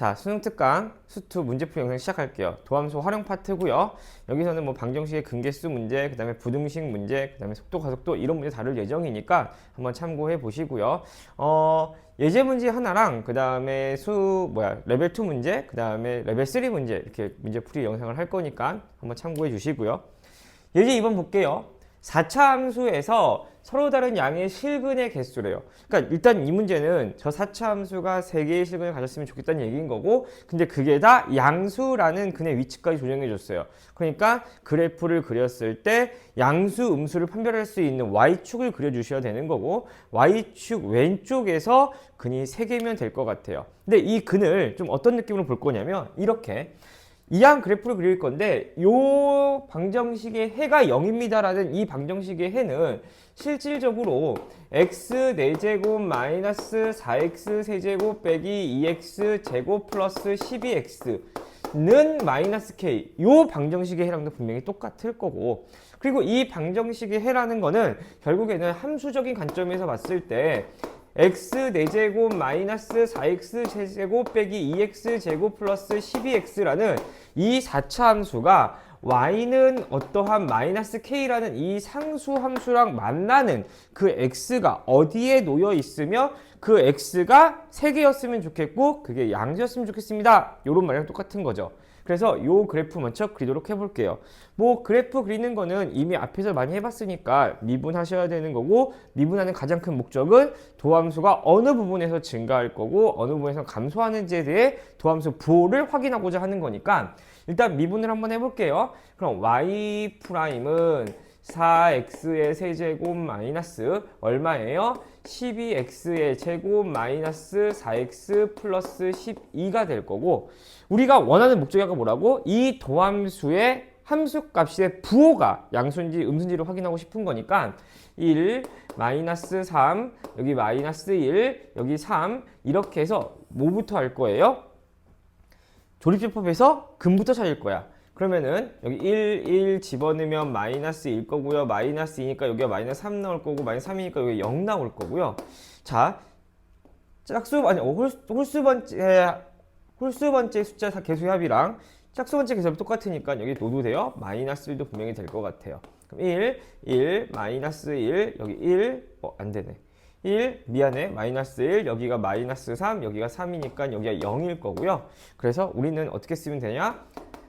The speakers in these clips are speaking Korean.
자, 수능 특강 수투 문제풀이 영상 시작할게요. 도함수 활용 파트고요. 여기서는 뭐 방정식의 근계수 문제, 그 다음에 부등식 문제, 그 다음에 속도, 가속도 이런 문제 다룰 예정이니까 한번 참고해 보시고요. 예제 문제 하나랑 그 다음에 레벨 2 문제, 그 다음에 레벨 3 문제 이렇게 문제풀이 영상을 할 거니까 한번 참고해 주시고요. 예제 2번 볼게요. 4차 함수에서 서로 다른 양의 실근의 개수래요. 그러니까 일단 이 문제는 저 4차 함수가 3개의 실근을 가졌으면 좋겠다는 얘기인 거고, 근데 그게 다 양수라는 근의 위치까지 조정해 줬어요. 그러니까 그래프를 그렸을 때 양수, 음수를 판별할 수 있는 y축을 그려주셔야 되는 거고, y축 왼쪽에서 근이 3개면 될 것 같아요. 근데 이 근을 좀 어떤 느낌으로 볼 거냐면 이렇게 이항 그래프를 그릴 건데, 요 방정식의 해가 0입니다라는 이 방정식의 해는 실질적으로 x 4제곱 마이너스 4x 세제곱 빼기 2x 제곱 플러스 12x는 마이너스 k, 요 방정식의 해랑도 분명히 똑같을 거고, 그리고 이 방정식의 해라는 거는 결국에는 함수적인 관점에서 봤을 때 x 4제곱 마이너스 4x 세제곱 빼기 2x 제곱 플러스 12x라는 이 4차 함수가 y는 어떠한 마이너스 k라는 이 상수 함수랑 만나는 그 x가 어디에 놓여 있으며 그 x가 3개였으면 좋겠고 그게 양수였으면 좋겠습니다. 요런 말이랑 똑같은 거죠. 그래서 요 그래프 먼저 그리도록 해볼게요. 뭐 그래프 그리는 거는 이미 앞에서 많이 해봤으니까 미분하셔야 되는 거고, 미분하는 가장 큰 목적은 도함수가 어느 부분에서 증가할 거고 어느 부분에서 감소하는지에 대해 도함수 부호를 확인하고자 하는 거니까 일단 미분을 한번 해볼게요. 그럼 y'은 4x의 세제곱 마이너스 얼마예요? 12x의 제곱 마이너스 4x 플러스 12가 될 거고, 우리가 원하는 목적이 아까 뭐라고? 이 도함수의 함수값의 부호가 양수인지 음수인지를 확인하고 싶은 거니까 1, 마이너스 3, 여기 마이너스 1, 여기 3 이렇게 해서 뭐부터 할 거예요? 조립제법에서 근부터 찾을 거야. 그러면은 여기 1 집어넣으면 마이너스 1 거고요. 마이너스 2니까 여기가 마이너스 3 나올 거고, 마이너스 3이니까 여기 0 나올 거고요. 자, 홀수 번째 숫자 개수의 합이랑 짝수 번째 개수합이 똑같으니까 여기 노도 돼요. 마이너스 1도 분명히 될 것 같아요. 그럼 1, 마이너스 1, 여기 1, 안 되네. 1, 미안해, 마이너스 1, 여기가 마이너스 3, 여기가 3이니까 여기가 0일 거고요. 그래서 우리는 어떻게 쓰면 되냐?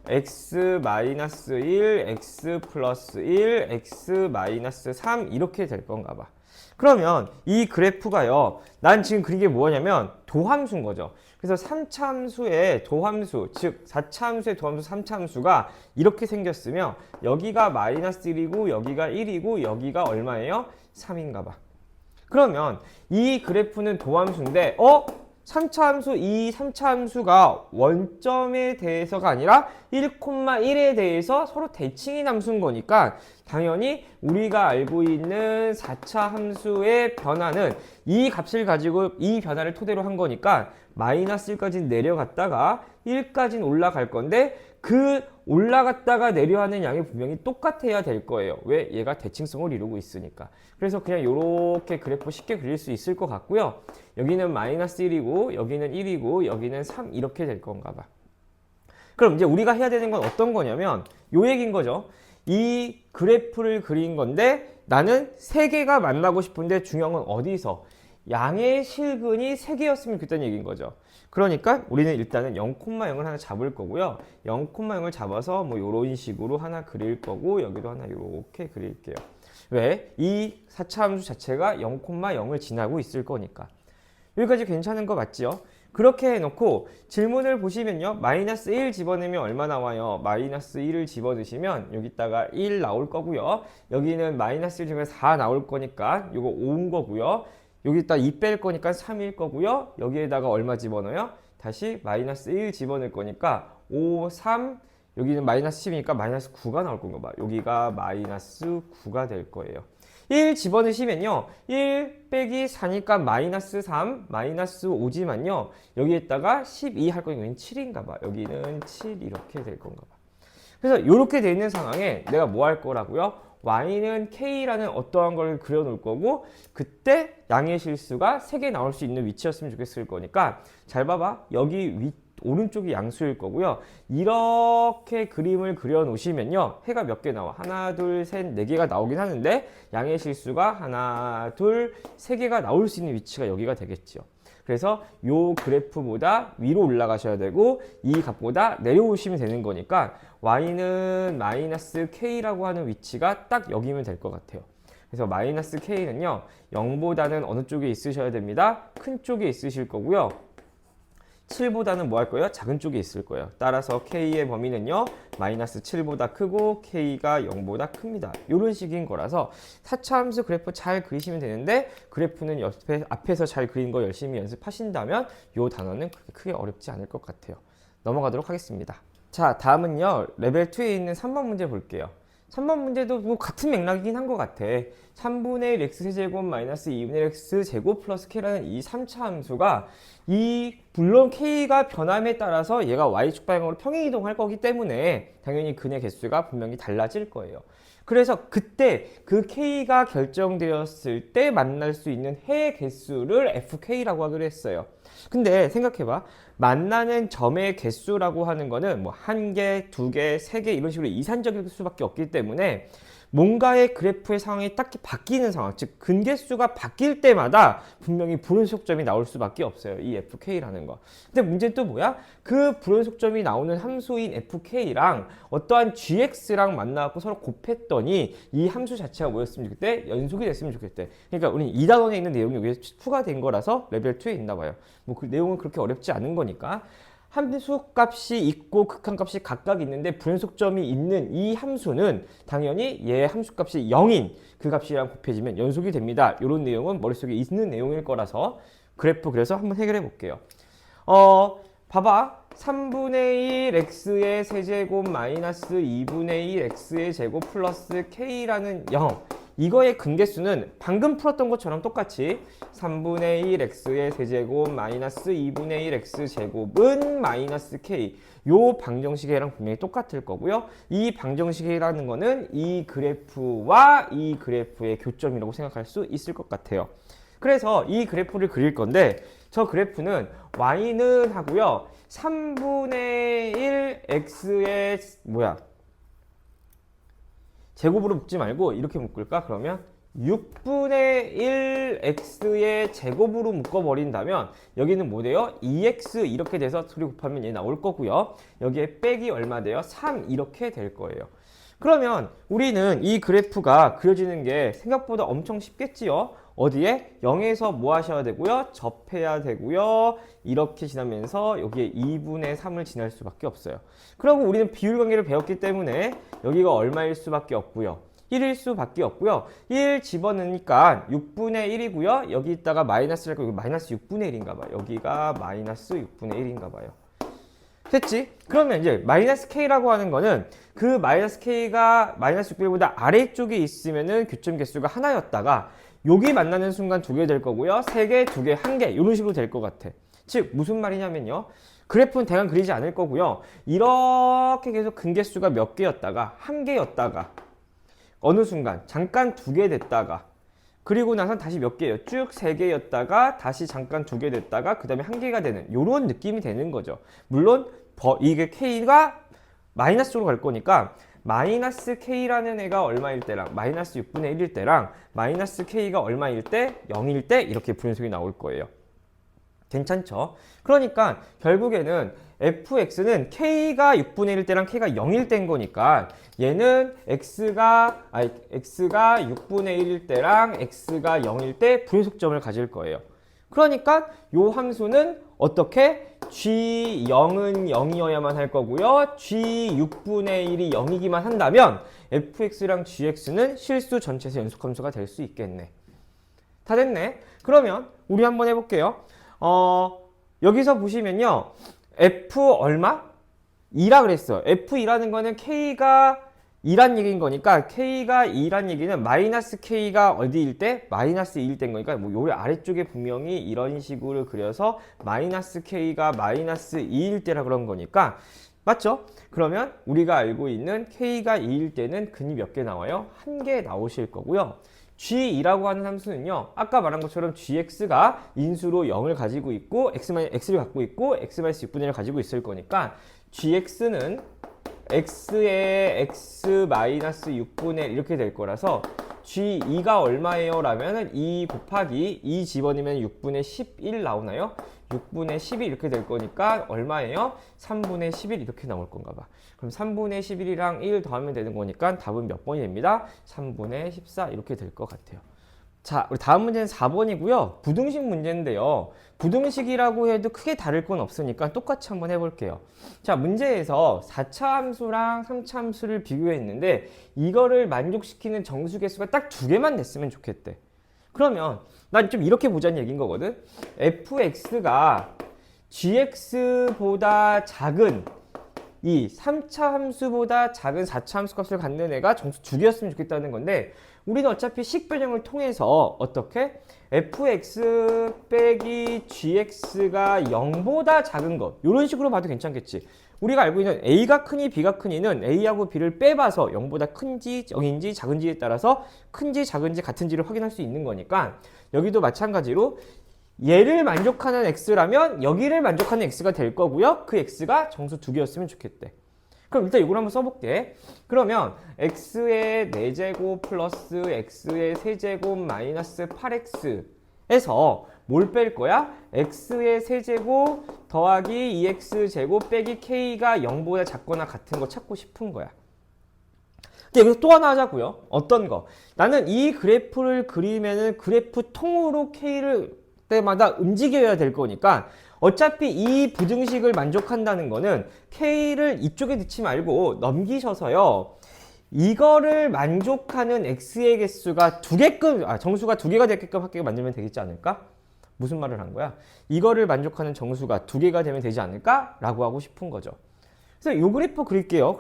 x 마이너스 1, x 플러스 1, x 마이너스 3 이렇게 될 건가 봐. 그러면 이 그래프가요, 난 지금 그린 게 뭐냐면 도함수인 거죠. 그래서 3차 함수의 도함수, 즉 4차 함수의 도함수 3차 함수가 이렇게 생겼으면 여기가 마이너스 1이고 여기가 1이고 여기가 얼마예요? 3인가 봐. 그러면 이 그래프는 도함수인데 3차 함수, 이 3차 함수가 원점에 대해서가 아니라 1,1에 대해서 서로 대칭인 함수인 거니까 당연히 우리가 알고 있는 4차 함수의 변화는 이 값을 가지고 이 변화를 토대로 한 거니까 마이너스 1까지 내려갔다가 1까지는 올라갈 건데, 그 올라갔다가 내려가는 양이 분명히 똑같아야 될 거예요. 왜? 얘가 대칭성을 이루고 있으니까. 그래서 그냥 이렇게 그래프 쉽게 그릴 수 있을 것 같고요. 여기는 마이너스 1이고 여기는 1이고 여기는 3 이렇게 될 건가 봐. 그럼 이제 우리가 해야 되는 건 어떤 거냐면 요 얘기인 거죠. 이 그래프를 그린 건데 나는 3개가 만나고 싶은데 중요한 건 어디서? 양의 실근이 3개였으면 좋겠다는 얘기인 거죠. 그러니까 우리는 일단은 0,0을 하나 잡을 거고요. 0,0을 잡아서 뭐 이런 식으로 하나 그릴 거고, 여기도 하나 이렇게 그릴게요. 왜? 이 4차 함수 자체가 0,0을 지나고 있을 거니까. 여기까지 괜찮은 거 맞지요? 그렇게 해놓고 질문을 보시면요, 마이너스 1 집어넣으면 얼마 나와요? 마이너스 1을 집어넣으시면 여기다가 1 나올 거고요. 여기는 마이너스 1 집어넣으면 4 나올 거니까 이거 5인 거고요. 여기다 2 뺄 거니까 3일 거고요. 여기에다가 얼마 집어넣어요? 다시 마이너스 1 집어넣을 거니까 5, 3, 여기는 마이너스 10이니까 마이너스 9가 나올 건가 봐. 여기가 마이너스 9가 될 거예요. 1 집어넣으시면요, 1 빼기 4니까 마이너스 3, 마이너스 5지만요, 여기에다가 12 할 거니까 여기는 7인가 봐. 여기는 7 이렇게 될 건가 봐. 그래서 이렇게 돼 있는 상황에 내가 뭐 할 거라고요? y는 k라는 어떠한 걸 그려놓을 거고, 그때 양의 실수가 3개 나올 수 있는 위치였으면 좋겠을 거니까 잘 봐봐. 여기 오른쪽이 양수일 거고요. 이렇게 그림을 그려 놓으시면요. 해가 몇 개 나와? 하나, 둘, 셋, 네 개가 나오긴 하는데 양의 실수가 하나, 둘, 세 개가 나올 수 있는 위치가 여기가 되겠죠. 그래서 요 그래프보다 위로 올라가셔야 되고 이 값보다 내려오시면 되는 거니까 y는 마이너스 k라고 하는 위치가 딱 여기면 될 것 같아요. 그래서 마이너스 k는요 0보다는 어느 쪽에 있으셔야 됩니다. 큰 쪽에 있으실 거고요. 7보다는 뭐 할 거예요? 작은 쪽에 있을 거예요. 따라서 k의 범위는요 마이너스 7보다 크고 k가 0보다 큽니다. 이런 식인 거라서 4차 함수 그래프 잘 그리시면 되는데 그래프는 앞에서 잘 그린 거 열심히 연습하신다면 이 단어는 그렇게 크게 어렵지 않을 것 같아요. 넘어가도록 하겠습니다. 자, 다음은요 레벨 2에 있는 3번 문제 볼게요. 3번 문제도 뭐 같은 맥락이긴 한 것 같아. 3분의 1 x제곱 마이너스 2분의 1 x제곱 플러스 k라는 이 3차 함수가 물론 k가 변함에 따라서 얘가 y축 방향으로 평행이동할 거기 때문에 당연히 근의 개수가 분명히 달라질 거예요. 그래서 그때 그 k가 결정되었을 때 만날 수 있는 해 개수를 fk라고 하기로 했어요. 근데 생각해봐. 만나는 점의 개수라고 하는 거는 뭐 1개, 2개, 3개 이런 식으로 이산적일 수밖에 없기 때문에 뭔가의 그래프의 상황이 딱히 바뀌는 상황, 즉 근개수가 바뀔 때마다 분명히 불연속점이 나올 수밖에 없어요. 이 fk라는 거. 근데 문제는 또 뭐야? 그 불연속점이 나오는 함수인 fk랑 어떠한 gx랑 만나갖고 서로 곱했더니 이 함수 자체가 뭐였으면 좋겠대? 연속이 됐으면 좋겠대. 그러니까 우리는 2단원에 있는 내용이 여기에 추가된 거라서 레벨 2에 있나 봐요. 뭐 그 내용은 그렇게 어렵지 않은 거니까. 함수 값이 있고 극한 값이 각각 있는데 불연속점이 있는 이 함수는 당연히 얘 함수 값이 0인 그 값이랑 곱해지면 연속이 됩니다. 이런 내용은 머릿속에 있는 내용일 거라서 그래프 그래서 한번 해결해 볼게요. 봐봐. 3분의 1 x의 세제곱 마이너스 2분의 1 x의 제곱 플러스 k라는 0 이거의 근개수는 방금 풀었던 것처럼 똑같이 3분의 1 x의 세제곱 마이너스 2분의 1 x제곱은 마이너스 k 요 방정식이랑 분명히 똑같을 거고요. 이 방정식이라는 거는 이 그래프와 이 그래프의 교점이라고 생각할 수 있을 것 같아요. 그래서 이 그래프를 그릴 건데 저 그래프는 y는 하고요. 3분의 1 x의 제곱으로 묶지 말고 이렇게 묶을까? 그러면 6분의 1 x의 제곱으로 묶어버린다면 여기는 뭐 돼요? 2x 이렇게 돼서 둘이 곱하면 얘 나올 거고요. 여기에 빼기 얼마 돼요? 3 이렇게 될 거예요. 그러면 우리는 이 그래프가 그려지는 게 생각보다 엄청 쉽겠지요? 어디에? 0에서 뭐 하셔야 되고요? 접해야 되고요. 이렇게 지나면서 여기에 2분의 3을 지날 수밖에 없어요. 그리고 우리는 비율 관계를 배웠기 때문에 여기가 얼마일 수밖에 없고요. 1일 수밖에 없고요. 1 집어넣으니까 6분의 1이고요. 여기 있다가 마이너스를 할거 여기 마이너스 6분의 1인가 봐요. 여기가 마이너스 6분의 1인가 봐요. 됐지? 그러면 이제 마이너스 k라고 하는 거는 그 마이너스 k가 마이너스 6분의 1보다 아래쪽에 있으면은 교점 개수가 하나였다가 여기 만나는 순간 2개 될 거고요. 3개, 2개, 1개 이런 식으로 될 것 같아. 즉 무슨 말이냐면요. 그래프는 대강 그리지 않을 거고요. 이렇게 계속 근개수가 몇 개였다가 1개였다가 어느 순간 잠깐 2개 됐다가 그리고 나서 다시 몇 개예요? 쭉 3개였다가 다시 잠깐 2개 됐다가 그 다음에 1개가 되는 이런 느낌이 되는 거죠. 물론 이게 k가 마이너스 쪽으로 갈 거니까 마이너스 k라는 애가 얼마일 때랑 마이너스 6분의 1일 때랑 마이너스 k가 얼마일 때 0일 때 이렇게 분석이 나올 거예요. 괜찮죠? 그러니까 결국에는 fx는 k가 6분의 1일 때랑 k가 0일 때인 거니까 얘는 x가 6분의 1일 때랑 x가 0일 때 불연속점을 가질 거예요. 그러니까 요 함수는 어떻게? g0은 0이어야만 할 거고요. g6분의 1이 0이기만 한다면 fx랑 gx는 실수 전체에서 연속함수가 될 수 있겠네. 다 됐네. 그러면 우리 한번 해볼게요. 여기서 보시면요. f 얼마? 2라 그랬어요. f2라는 거는 k가 2란 얘기인 거니까 k가 2란 얘기는 마이너스 k가 어디일 때? 마이너스 2일 때인 거니까 뭐 요리 아래쪽에 분명히 이런 식으로 그려서 마이너스 k가 마이너스 2일 때라 그런 거니까 맞죠? 그러면 우리가 알고 있는 k가 2일 때는 근이 몇 개 나와요? 1개 나오실 거고요. g2라고 하는 함수는요. 아까 말한 것처럼 gx가 인수로 0을 가지고 있고 x를 갖고 있고 x-6분의 1을 가지고 있을 거니까 gx는 x의 x-6분의 1 이렇게 될 거라서 g2가 얼마예요? 라면은 2 곱하기 2 집어넣으면 6분의 11 나오나요? 6분의 12 이렇게 될 거니까 얼마예요? 3분의 11 이렇게 나올 건가 봐. 그럼 3분의 11이랑 1 더하면 되는 거니까 답은 몇 번이 됩니다? 3분의 14 이렇게 될 것 같아요. 자, 우리 다음 문제는 4번이고요. 부등식 문제인데요. 부등식이라고 해도 크게 다를 건 없으니까 똑같이 한번 해볼게요. 자, 문제에서 4차 함수랑 3차 함수를 비교했는데 이거를 만족시키는 정수 개수가 딱 2개만 됐으면 좋겠대. 그러면 난 좀 이렇게 보자는 얘기인 거거든. fx가 gx보다 작은 이 3차 함수보다 작은 4차 함수 값을 갖는 애가 정수 2개였으면 좋겠다는 건데 우리는 어차피 식변형을 통해서 어떻게? fx 빼기 gx가 0보다 작은 것 이런 식으로 봐도 괜찮겠지. 우리가 알고 있는 a가 크니 b가 크니는 a하고 b를 빼봐서 0보다 큰지 0인지 작은지에 따라서 큰지 작은지 같은지를 확인할 수 있는 거니까 여기도 마찬가지로 얘를 만족하는 x라면 여기를 만족하는 x가 될 거고요. 그 x가 정수 2개였으면 좋겠대. 그럼 일단 이걸 한번 써볼게. 그러면 x의 4제곱 플러스 x의 세제곱 마이너스 8x에서 뭘 뺄 거야? x의 세제곱 더하기 2x제곱 빼기 k가 0보다 작거나 같은 거 찾고 싶은 거야. 근데 여기서 또 하나 하자고요. 어떤 거? 나는 이 그래프를 그리면은 그래프 통으로 k를 때마다 움직여야 될 거니까 어차피 이 부등식을 만족한다는 거는 k를 이쪽에 넣지 말고 넘기셔서요. 이거를 만족하는 x의 개수가 정수가 2개가 되게끔 하게 만들면 되겠지 않을까? 무슨 말을 한 거야? 이거를 만족하는 정수가 2개가 되면 되지 않을까? 라고 하고 싶은 거죠. 그래서 이 그래프 그릴게요.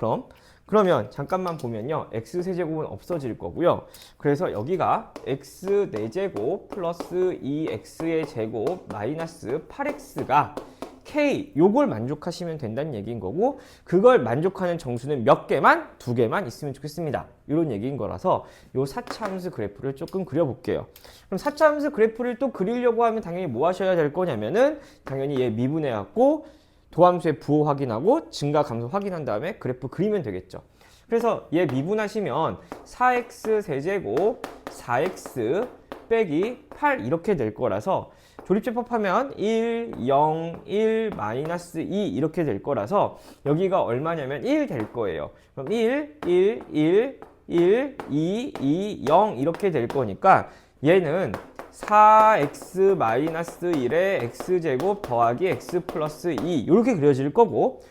그러면 잠깐만 보면요. x세제곱은 없어질 거고요. 그래서 여기가 x 4제곱 플러스 2x의 제곱 마이너스 8x가 k 요걸 만족하시면 된다는 얘기인 거고 그걸 만족하는 정수는 몇 개만? 2개만 있으면 좋겠습니다. 이런 얘기인 거라서 요 4차 함수 그래프를 조금 그려볼게요. 그럼 4차 함수 그래프를 또 그리려고 하면 당연히 뭐 하셔야 될 거냐면은 당연히 얘 미분해갖고 도함수의 부호 확인하고 증가 감소 확인한 다음에 그래프 그리면 되겠죠. 그래서 얘 미분하시면 4x 세제곱 4x 빼기 8 이렇게 될 거라서 조립제법하면 1, 0, 1, 마이너스 2 이렇게 될 거라서 여기가 얼마냐면 1 될 거예요. 그럼 1, 1, 1, 1, 2, 2, 0 이렇게 될 거니까 얘는 4x 마이너스 1의 x제곱 더하기 x 플러스 2 이렇게 그려질 거고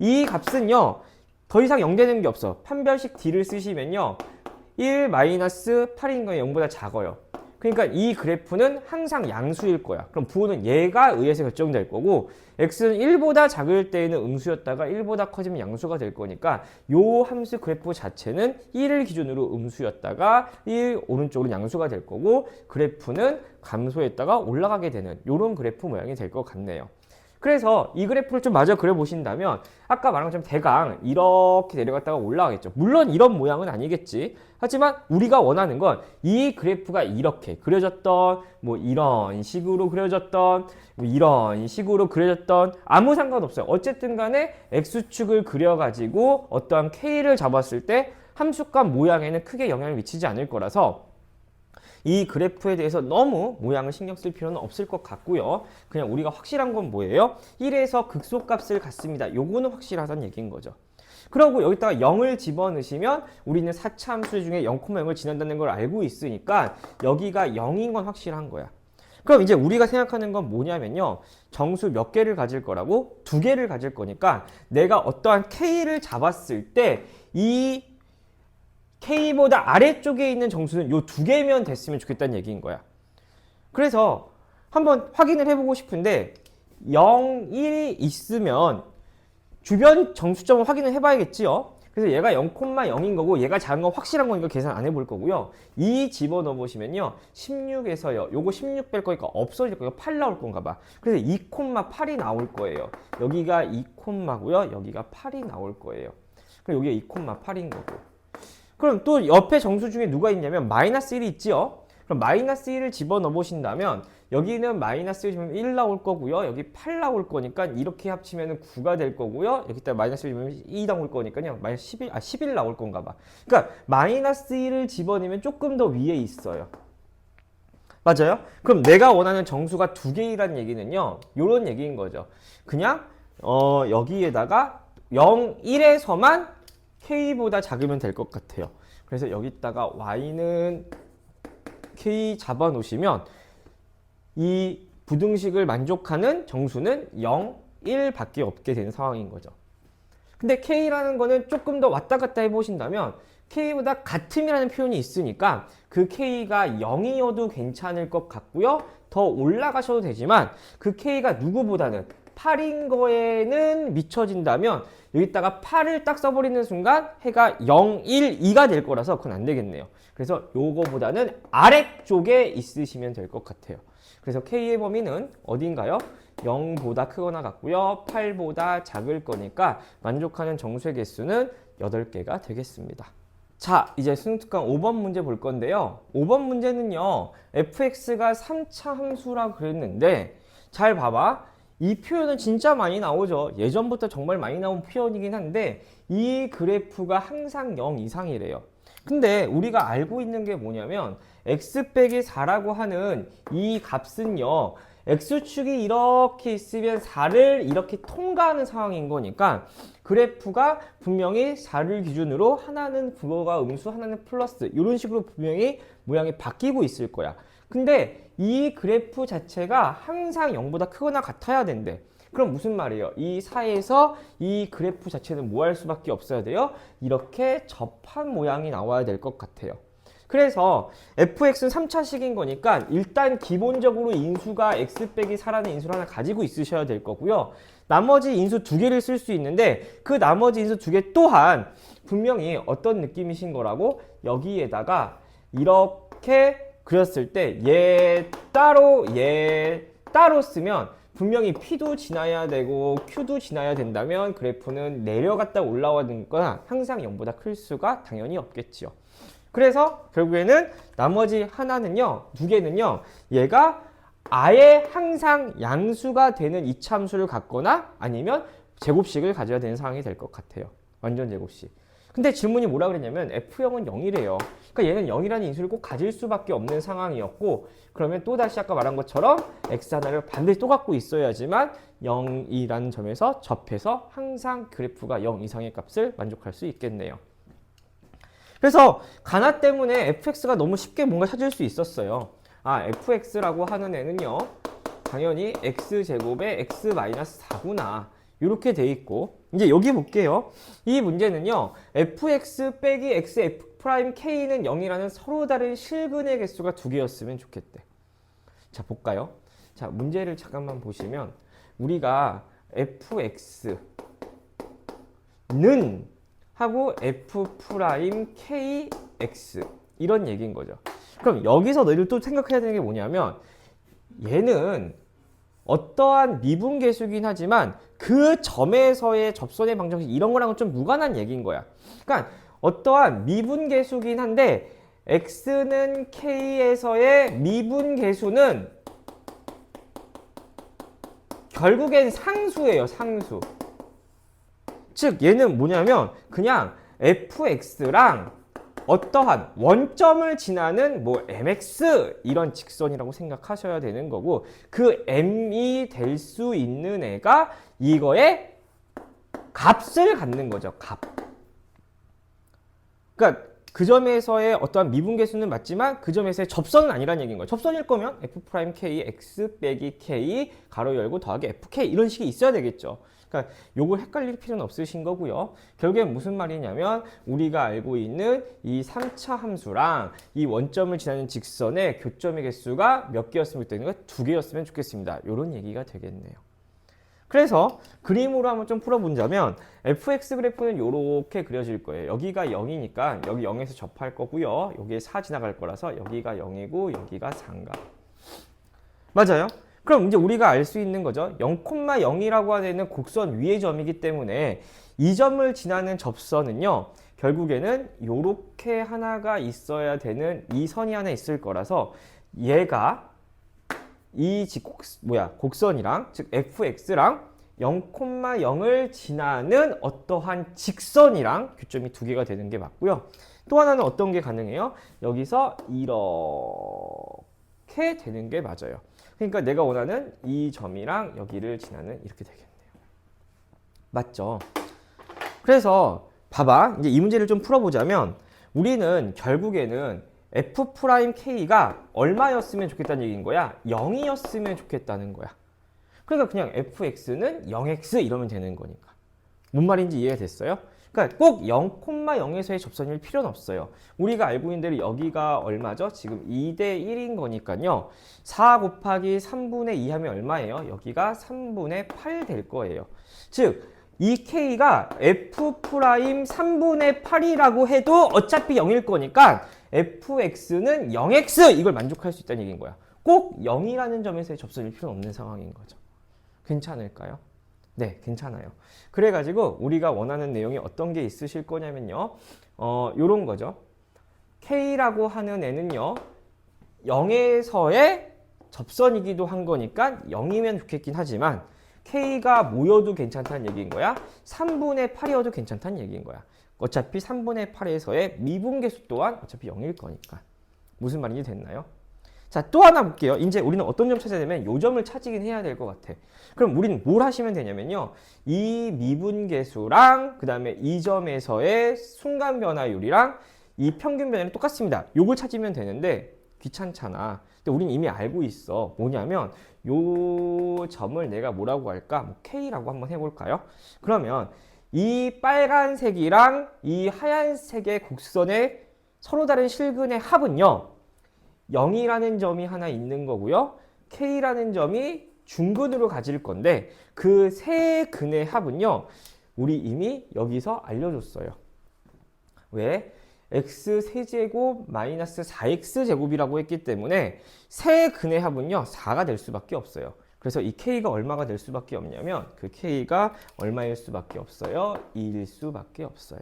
이 값은요 더 이상 0 되는 게 없어. 판별식 d를 쓰시면요 1 마이너스 8인 거에 0보다 작아요. 그러니까 이 그래프는 항상 양수일 거야. 그럼 부호는 얘가 의해서 결정될 거고 x는 1보다 작을 때에는 음수였다가 1보다 커지면 양수가 될 거니까 요 함수 그래프 자체는 1을 기준으로 음수였다가 1 오른쪽으로 양수가 될 거고 그래프는 감소했다가 올라가게 되는 요런 그래프 모양이 될 것 같네요. 그래서 이 그래프를 좀 마저 그려보신다면 아까 말한 것처럼 대강 이렇게 내려갔다가 올라가겠죠. 물론 이런 모양은 아니겠지. 하지만 우리가 원하는 건 이 그래프가 이렇게 그려졌던 뭐 이런 식으로 그려졌던 뭐 이런 식으로 그려졌던 아무 상관없어요. 어쨌든 간에 x축을 그려가지고 어떠한 k를 잡았을 때 함수값 모양에는 크게 영향을 미치지 않을 거라서 이 그래프에 대해서 너무 모양을 신경 쓸 필요는 없을 것 같고요. 그냥 우리가 확실한 건 뭐예요? 1에서 극소값을 갖습니다. 요거는 확실하다는 얘기인 거죠. 그리고 여기다가 0을 집어넣으시면 우리는 4차 함수 중에 0,0을 지난다는 걸 알고 있으니까 여기가 0인 건 확실한 거야. 그럼 이제 우리가 생각하는 건 뭐냐면요. 정수 몇 개를 가질 거라고? 2개를 가질 거니까 내가 어떠한 k를 잡았을 때 이 k보다 아래쪽에 있는 정수는 요 2개면 됐으면 좋겠다는 얘기인 거야. 그래서 한번 확인을 해보고 싶은데 0, 1이 있으면 주변 정수점을 확인을 해봐야겠지요. 그래서 얘가 0,0인 거고 얘가 작은 거 확실한 거니까 계산 안 해볼 거고요. 2 집어넣어 보시면요. 16에서요. 요거 16 뺄 거니까 없어질 거예요. 8 나올 건가 봐. 그래서 2,8이 나올 거예요. 여기가 2, 고요. 여기가 8이 나올 거예요. 그럼 여기가 2,8인 거고. 그럼 또 옆에 정수 중에 누가 있냐면 마이너스 1이 있지요. 그럼 마이너스 1을 집어넣어 보신다면 여기는 마이너스 1 집으면 1 나올 거고요. 여기 8 나올 거니까 이렇게 합치면 9가 될 거고요. 여기다 마이너스 1 집으면 2 나올 거니까요. 마이너스 11 나올 건가 봐. 그러니까 마이너스 1을 집어넣으면 조금 더 위에 있어요. 맞아요? 그럼 내가 원하는 정수가 두 개이란 얘기는요. 요런 얘기인 거죠. 그냥 여기에다가 0, 1에서만 K보다 작으면 될 것 같아요. 그래서 여기다가 Y는 K 잡아 놓으시면 이 부등식을 만족하는 정수는 0, 1 밖에 없게 되는 상황인 거죠. 근데 K라는 거는 조금 더 왔다 갔다 해보신다면 K보다 같음이라는 표현이 있으니까 그 K가 0이어도 괜찮을 것 같고요. 더 올라가셔도 되지만 그 K가 누구보다는 8인 거에는 미쳐진다면 여기다가 8을 딱 써버리는 순간 해가 0, 1, 2가 될 거라서 그건 안 되겠네요. 그래서 요거보다는 아래쪽에 있으시면 될 것 같아요. 그래서 K의 범위는 어딘가요? 0보다 크거나 같고요. 8보다 작을 거니까 만족하는 정수의 개수는 8개가 되겠습니다. 자, 이제 수능특강 5번 문제 볼 건데요. 5번 문제는요. fx가 3차 함수라 그랬는데 잘 봐봐. 이 표현은 진짜 많이 나오죠. 예전부터 정말 많이 나온 표현이긴 한데 이 그래프가 항상 0 이상이래요. 근데 우리가 알고 있는 게 뭐냐면 x 빼기 4라고 하는 이 값은요. x축이 이렇게 있으면 4를 이렇게 통과하는 상황인 거니까 그래프가 분명히 4를 기준으로 하나는 부호가 음수, 하나는 플러스 이런 식으로 분명히 모양이 바뀌고 있을 거야. 근데 이 그래프 자체가 항상 0보다 크거나 같아야 된대. 그럼 무슨 말이에요? 이 4에서 이 그래프 자체는 뭐 할 수밖에 없어야 돼요? 이렇게 접한 모양이 나와야 될 것 같아요. 그래서 fx는 3차식인 거니까 일단 기본적으로 인수가 x 빼기 4라는 인수를 하나 가지고 있으셔야 될 거고요. 나머지 인수 두 개를 쓸 수 있는데 그 나머지 인수 두 개 또한 분명히 어떤 느낌이신 거라고 여기에다가 이렇게 그렸을 때 얘 따로 쓰면 분명히 P도 지나야 되고 Q도 지나야 된다면 그래프는 내려갔다 올라가는 거나 항상 0보다 클 수가 당연히 없겠지요. 그래서 결국에는 나머지 하나는요, 두 개는요, 얘가 아예 항상 양수가 되는 이차함수를 갖거나 아니면 제곱식을 가져야 되는 상황이 될 것 같아요. 완전 제곱식. 근데 질문이 뭐라 그랬냐면 F형은 0이래요. 그러니까 얘는 0이라는 인수를 꼭 가질 수밖에 없는 상황이었고 그러면 또다시 아까 말한 것처럼 X 하나를 반드시 또 갖고 있어야지만 0이라는 점에서 접해서 항상 그래프가 0 이상의 값을 만족할 수 있겠네요. 그래서 가나 때문에 fx가 너무 쉽게 뭔가 찾을 수 있었어요. 아, fx라고 하는 애는요. 당연히 x제곱에 x-4구나. 이렇게 돼 있고 이제 여기 볼게요. 이 문제는요. fx 빼기 x f'k는 0이라는 서로 다른 실근의 개수가 두 개였으면 좋겠대. 자, 볼까요? 자, 문제를 잠깐만 보시면 우리가 fx는 하고 f'kx 이런 얘기인 거죠. 그럼 여기서 너희들 또 생각해야 되는 게 뭐냐면 얘는 어떠한 미분계수긴 하지만 그 점에서의 접선의 방정식 이런 거랑은 좀 무관한 얘기인 거야. 그러니까 어떠한 미분계수긴 한데 x는 k에서의 미분계수는 결국엔 상수예요. 상수. 즉 얘는 뭐냐면 그냥 fx랑 어떠한 원점을 지나는 뭐 mx 이런 직선이라고 생각하셔야 되는 거고 그 m이 될 수 있는 애가 이거의 값을 갖는 거죠. 값. 그러니까 그 점에서의 어떠한 미분계수는 맞지만 그 점에서의 접선은 아니라는 얘기인 거예요. 접선일 거면 f'k x 빼기 k 가로 열고 더하기 fk 이런 식이 있어야 되겠죠. 그러니까 요걸 헷갈릴 필요는 없으신 거고요. 결국엔 무슨 말이냐면 우리가 알고 있는 이 3차 함수랑 이 원점을 지나는 직선의 교점의 개수가 몇 개였으면 좋겠는가? 두 개였으면 좋겠습니다. 요런 얘기가 되겠네요. 그래서 그림으로 한번 좀 풀어본다면 fx 그래프는 이렇게 그려질 거예요. 여기가 0이니까 여기 0에서 접할 거고요. 여기에 4 지나갈 거라서 여기가 0이고 여기가 4인가. 맞아요? 그럼 이제 우리가 알 수 있는 거죠. 0,0이라고 하는 곡선 위의 점이기 때문에 이 점을 지나는 접선은요. 결국에는 요렇게 하나가 있어야 되는 이 선이 하나 있을 거라서 얘가 이 곡선이랑 즉 fx랑 0,0을 지나는 어떠한 직선이랑 교점이 두 개가 되는 게 맞고요. 또 하나는 어떤 게 가능해요? 여기서 이렇게 되는 게 맞아요. 그러니까 내가 원하는 이 점이랑 여기를 지나는 이렇게 되겠네요. 맞죠? 그래서 봐봐. 이제 이 문제를 좀 풀어보자면 우리는 결국에는 f'k가 얼마였으면 좋겠다는 얘기인 거야? 0이었으면 좋겠다는 거야. 그러니까 그냥 fx는 0x 이러면 되는 거니까. 뭔 말인지 이해가 됐어요? 그러니까 꼭 0,0에서의 접선일 필요는 없어요. 우리가 알고 있는 대로 여기가 얼마죠? 지금 2대 1인 거니까요. 4 곱하기 3분의 2 하면 얼마예요? 여기가 3분의 8 될 거예요. 즉, 이 k가 f' 3분의 8이라고 해도 어차피 0일 거니까 fx는 0x 이걸 만족할 수 있다는 얘기인 거야. 꼭 0이라는 점에서의 접선일 필요는 없는 상황인 거죠. 괜찮을까요? 네, 괜찮아요. 그래가지고 우리가 원하는 내용이 어떤 게 있으실 거냐면요. 요런 거죠. K라고 하는 애는요. 0에서의 접선이기도 한 거니까 0이면 좋겠긴 하지만 K가 모여도 괜찮다는 얘기인 거야. 3분의 8이어도 괜찮다는 얘기인 거야. 어차피 3분의 8에서의 미분계수 또한 어차피 0일 거니까. 무슨 말인지 됐나요? 자, 또 하나 볼게요. 이제 우리는 어떤 점 찾아야 되면 요 점을 찾으긴 해야 될 것 같아. 그럼 우리는 뭘 하시면 되냐면요. 이 미분계수랑 그 다음에 이 점에서의 순간 변화율이랑 이 평균 변화율이 똑같습니다. 요걸 찾으면 되는데 귀찮잖아. 근데 우리는 이미 알고 있어. 뭐냐면 요 점을 내가 뭐라고 할까? 뭐 K라고 한번 해볼까요? 그러면 이 빨간색이랑 이 하얀색의 곡선의 서로 다른 실근의 합은요. 0이라는 점이 하나 있는 거고요. K라는 점이 중근으로 가질 건데 그 세 근의 합은요. 우리 이미 여기서 알려줬어요. 왜? x-세제곱 마이너스 4x제곱이라고 했기 때문에 세 근의 합은요. 4가 될 수밖에 없어요. 그래서 이 K가 얼마가 될 수밖에 없냐면 그 K가 얼마일 수밖에 없어요? 2일 수밖에 없어요.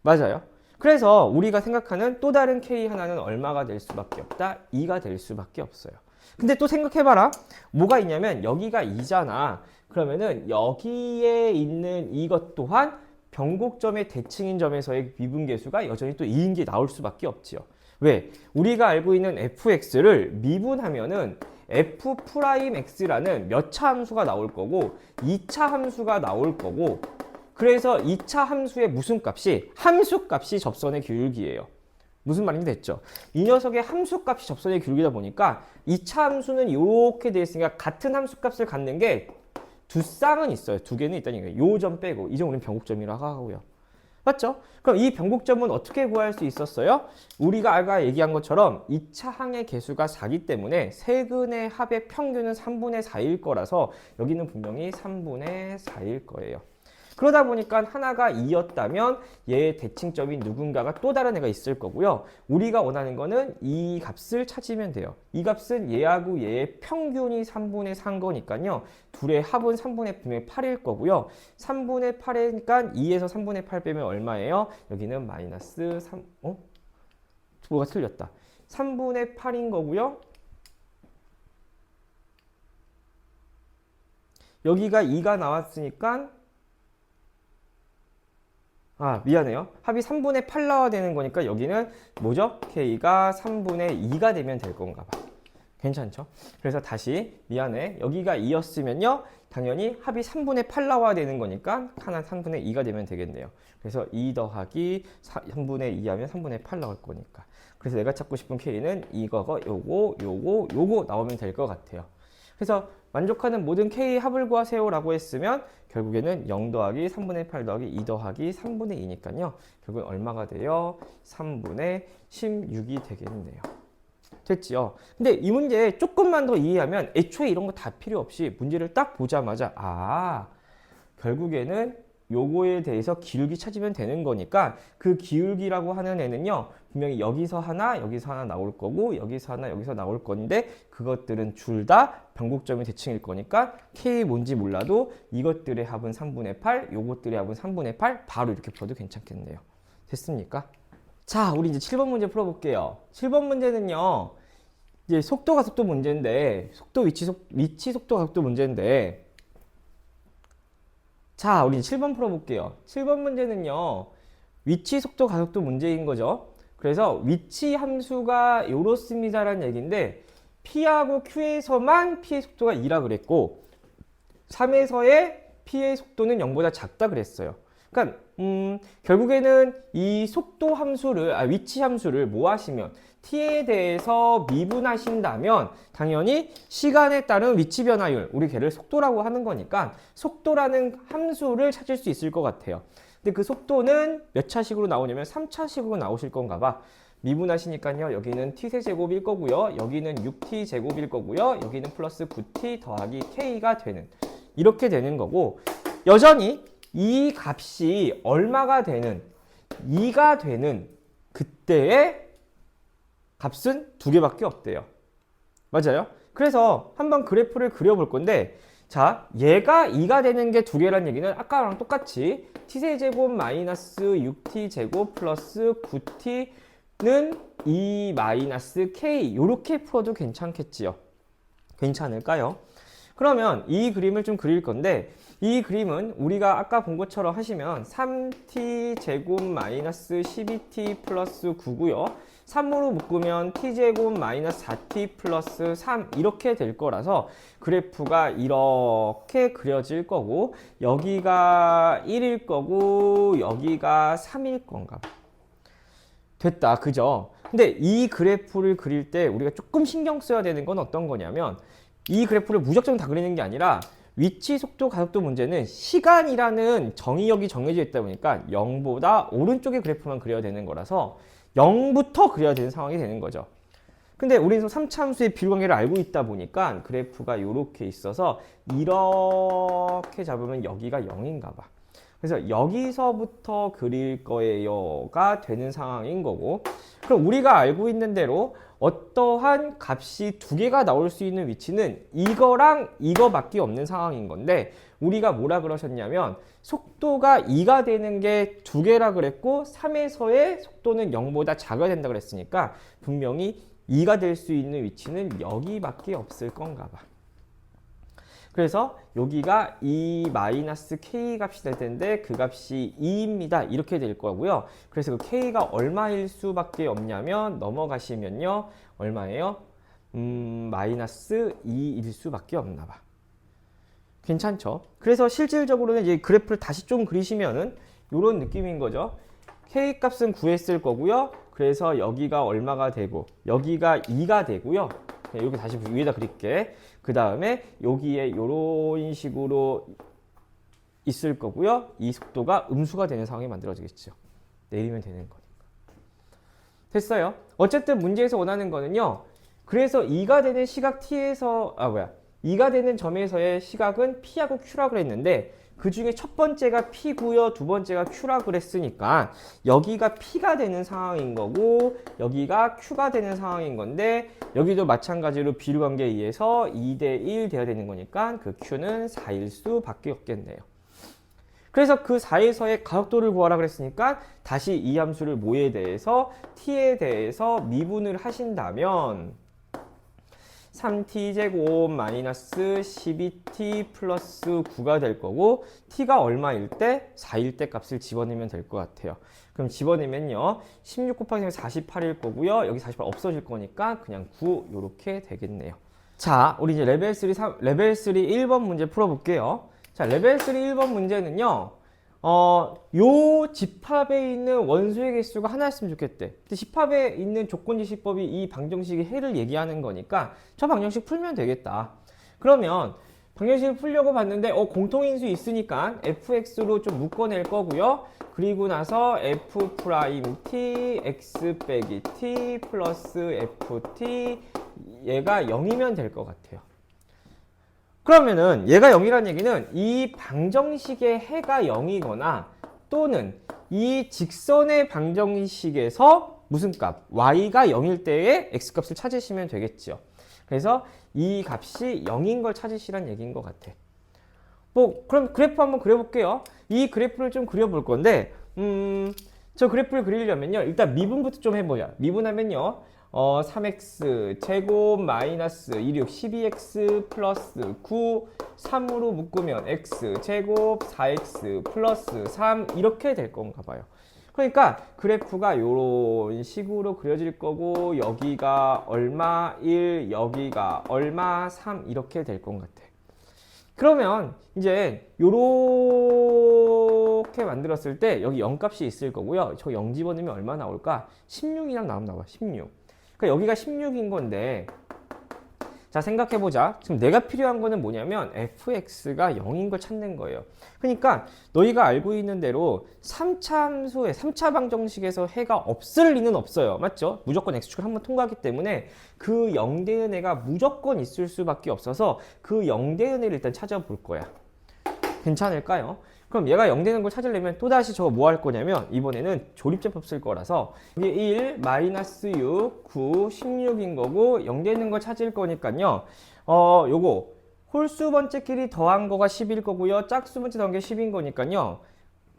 맞아요. 그래서 우리가 생각하는 또 다른 K 하나는 얼마가 될 수밖에 없다? 2가 될 수밖에 없어요. 근데 또 생각해봐라. 뭐가 있냐면 여기가 2잖아. 그러면은 여기에 있는 이것 또한 변곡점의 대칭인 점에서의 미분계수가 여전히 또 2인 게 나올 수밖에 없지요. 왜? 우리가 알고 있는 fx를 미분하면은 f'x라는 몇 차 함수가 나올 거고 2차 함수가 나올 거고 그래서 2차 함수의 무슨 값이? 함수값이 접선의 기울기예요. 무슨 말인지 됐죠? 이 녀석의 함수값이 접선의 기울기다 보니까 2차 함수는 이렇게 되어 있으니까 같은 함수값을 갖는 게 두 쌍은 있어요. 두 개는 있다니까요. 요 점 빼고 이 점 우리는 변곡점이라고 하고요. 맞죠? 그럼 이 변곡점은 어떻게 구할 수 있었어요? 우리가 아까 얘기한 것처럼 2차 항의 개수가 4기 때문에 세 근의 합의 평균은 3분의 4일 거라서 여기는 분명히 3분의 4일 거예요. 그러다 보니까 하나가 2였다면 얘의 대칭점이 누군가가 또 다른 애가 있을 거고요. 우리가 원하는 거는 이 값을 찾으면 돼요. 이 값은 얘하고 얘의 평균이 3분의 4인 거니까요. 둘의 합은 3분의 분명히 8일 거고요. 3분의 8이니까 2에서 3분의 8 빼면 얼마예요? 여기는 마이너스 3, 뭐가 틀렸다. 3분의 8인 거고요. 여기가 2가 나왔으니까 미안해요. 합이 3분의 8 나와야 되는 거니까 여기는 뭐죠? K가 3분의 2가 되면 될 건가 봐. 괜찮죠? 그래서 다시 미안해. 여기가 2였으면요. 당연히 합이 3분의 8 나와야 되는 거니까 하나 3분의 2가 되면 되겠네요. 그래서 2 더하기 3분의 2 하면 3분의 8 나올 거니까. 그래서 내가 찾고 싶은 K는 이거고 요거 나오면 될 것 같아요. 그래서 만족하는 모든 K 합을 구하세요 라고 했으면 결국에는 0 더하기 3분의 8 더하기 2 더하기 3분의 2니까요. 결국은 얼마가 돼요? 3분의 16이 되겠네요. 됐지요? 근데 이 문제 조금만 더 이해하면 애초에 이런 거 다 필요 없이 문제를 딱 보자마자 결국에는 요거에 대해서 기울기 찾으면 되는 거니까 그 기울기라고 하는 애는요 분명히 여기서 하나 나올 거고 여기서 하나 여기서 나올 건데 그것들은 둘 다 변곡점의 대칭일 거니까 K 뭔지 몰라도 이것들의 합은 3분의 8 요것들의 합은 3분의 8 바로 이렇게 풀어도 괜찮겠네요. 됐습니까? 자, 우리 이제 7번 문제 풀어볼게요. 7번 문제는요 이제 속도 가속도 문제인데 위치 속도 가속도 문제인데 자, 우리 7번 풀어볼게요. 7번 문제는요. 위치 속도 가속도 문제인 거죠. 그래서 위치 함수가 이렇습니다라는 얘기인데 P하고 Q에서만 P의 속도가 2라 그랬고 3에서의 P의 속도는 0보다 작다 그랬어요. 그러니까 결국에는 이 속도 함수를 위치 함수를 뭐 하시면 t에 대해서 미분하신다면 당연히 시간에 따른 위치 변화율, 우리 걔를 속도라고 하는 거니까 속도라는 함수를 찾을 수 있을 것 같아요. 근데 그 속도는 몇 차식으로 나오냐면 3차식으로 나오실 건가 봐. 미분하시니까요. 여기는 t세제곱일 거고요. 여기는 6t제곱일 거고요. 여기는 플러스 9t 더하기 k가 되는 이렇게 되는 거고 여전히 이 값이 얼마가 되는 2가 되는 그때의 값은 두 개밖에 없대요. 맞아요? 그래서 한번 그래프를 그려볼 건데 자, 얘가 2가 되는 게 두 개란 얘기는 아까랑 똑같이 t세제곱 마이너스 6t제곱 플러스 9t는 2 마이너스 k 이렇게 풀어도 괜찮겠지요? 괜찮을까요? 그러면 이 그림을 좀 그릴 건데 이 그림은 우리가 아까 본 것처럼 하시면 3t제곱 마이너스 12t 플러스 9고요. 3으로 묶으면 t제곱 마이너스 4t 플러스 3 이렇게 될 거라서 그래프가 이렇게 그려질 거고 여기가 1일 거고 여기가 3일 건가 됐다 그죠? 근데 이 그래프를 그릴 때 우리가 조금 신경 써야 되는 건 어떤 거냐면 이 그래프를 무작정 다 그리는 게 아니라 위치, 속도, 가속도 문제는 시간이라는 정의역이 정해져 있다 보니까 0보다 오른쪽의 그래프만 그려야 되는 거라서 0부터 그려야 되는 상황이 되는 거죠. 근데 우리는 3차 함수의 비율관계를 알고 있다 보니까 그래프가 이렇게 있어서 이렇게 잡으면 여기가 0인가 봐. 그래서 여기서부터 그릴 거예요가 되는 상황인 거고 그럼 우리가 알고 있는 대로 어떠한 값이 두 개가 나올 수 있는 위치는 이거랑 이거밖에 없는 상황인 건데 우리가 뭐라 그러셨냐면 속도가 2가 되는 게 두 개라 그랬고 3에서의 속도는 0보다 작아야 된다 그랬으니까 분명히 2가 될 수 있는 위치는 여기밖에 없을 건가 봐. 그래서 여기가 2-k 값이 될 텐데 그 값이 2입니다. 이렇게 될 거고요. 그래서 그 k가 얼마일 수밖에 없냐면 넘어가시면요. 얼마예요? 마이너스 2일 수밖에 없나 봐. 괜찮죠? 그래서 실질적으로는 이제 그래프를 다시 좀 그리시면은 이런 느낌인 거죠. k 값은 구했을 거고요. 그래서 여기가 얼마가 되고 여기가 2가 되고요. 여기 다시 위에다 그릴게. 그 다음에 여기에 이런 식으로 있을 거고요. 이 속도가 음수가 되는 상황이 만들어지겠죠. 내리면 되는 거니까. 됐어요. 어쨌든 문제에서 원하는 거는요. 그래서 2가 되는 시각 t에서 2가 되는 점에서의 시각은 p하고 q라 그랬는데 그 중에 첫 번째가 p고요. 두 번째가 q라 그랬으니까 여기가 p가 되는 상황인 거고 여기가 q가 되는 상황인 건데 여기도 마찬가지로 비율관계에 의해서 2대1 되어야 되는 거니까 그 q는 4일 수밖에 없겠네요. 그래서 그 4에서의 가속도를 구하라 그랬으니까 다시 이 함수를 뭐에 대해서 t에 대해서 미분을 하신다면 3t제곱 마이너스 12t 플러스 9가 될 거고 t가 얼마일 때? 4일 때 값을 집어넣으면 될 것 같아요. 그럼 집어넣으면요. 16 곱하기 48일 거고요. 여기 48 없어질 거니까 그냥 9 이렇게 되겠네요. 자, 우리 이제 레벨 3 1번 문제 풀어볼게요. 자, 레벨 3 1번 문제는요. 요 집합에 있는 원소의 개수가 하나였으면 좋겠대. 근데 집합에 있는 조건지시법이 이 방정식의 해를 얘기하는 거니까 저 방정식 풀면 되겠다. 그러면 방정식을 풀려고 봤는데 공통인수 있으니까 fx로 좀 묶어낼 거고요. 그리고 나서 f 프라임 t x 빼기 t 플러스 ft 얘가 0이면 될 것 같아요. 그러면은 얘가 0이라는 얘기는 이 방정식의 해가 0이거나 또는 이 직선의 방정식에서 무슨 값? y가 0일 때의 x값을 찾으시면 되겠죠. 그래서 이 값이 0인 걸 찾으시란 얘기인 것 같아. 뭐 그럼 그래프 한번 그려볼게요. 이 그래프를 좀 그려볼 건데 저 그래프를 그리려면요. 일단 미분부터 좀 해보자. 미분하면요. 3x 제곱 마이너스 16 12x 플러스 9 3으로 묶으면 x 제곱 4x 플러스 3 이렇게 될 건가 봐요. 그러니까 그래프가 이런 식으로 그려질 거고 여기가 얼마 1 여기가 얼마 3 이렇게 될 것 같아. 그러면 이제 요렇게 만들었을 때 여기 0값이 있을 거고요. 저 0 집어넣으면 얼마 나올까? 16이랑 나와. 16. 그러니까 여기가 16인 건데 자 생각해보자. 지금 내가 필요한 거는 뭐냐면 fx가 0인 걸 찾는 거예요. 그러니까 너희가 알고 있는 대로 3차 함수의 3차 방정식에서 해가 없을 리는 없어요. 맞죠? 무조건 x축을 한번 통과하기 때문에 그 0대의 애가 무조건 있을 수밖에 없어서 그 0대의 애를 일단 찾아볼 거야. 괜찮을까요? 그럼 얘가 0 되는 걸 찾으려면 또다시 저거 뭐 할 거냐면 이번에는 조립제법 쓸 거라서 이게 1, 마이너스 6, 9, 16인 거고 0 되는 걸 찾을 거니까요. 요거 홀수 번째끼리 더한 거가 10일 거고요. 짝수 번째 더한 게 10인 거니까요.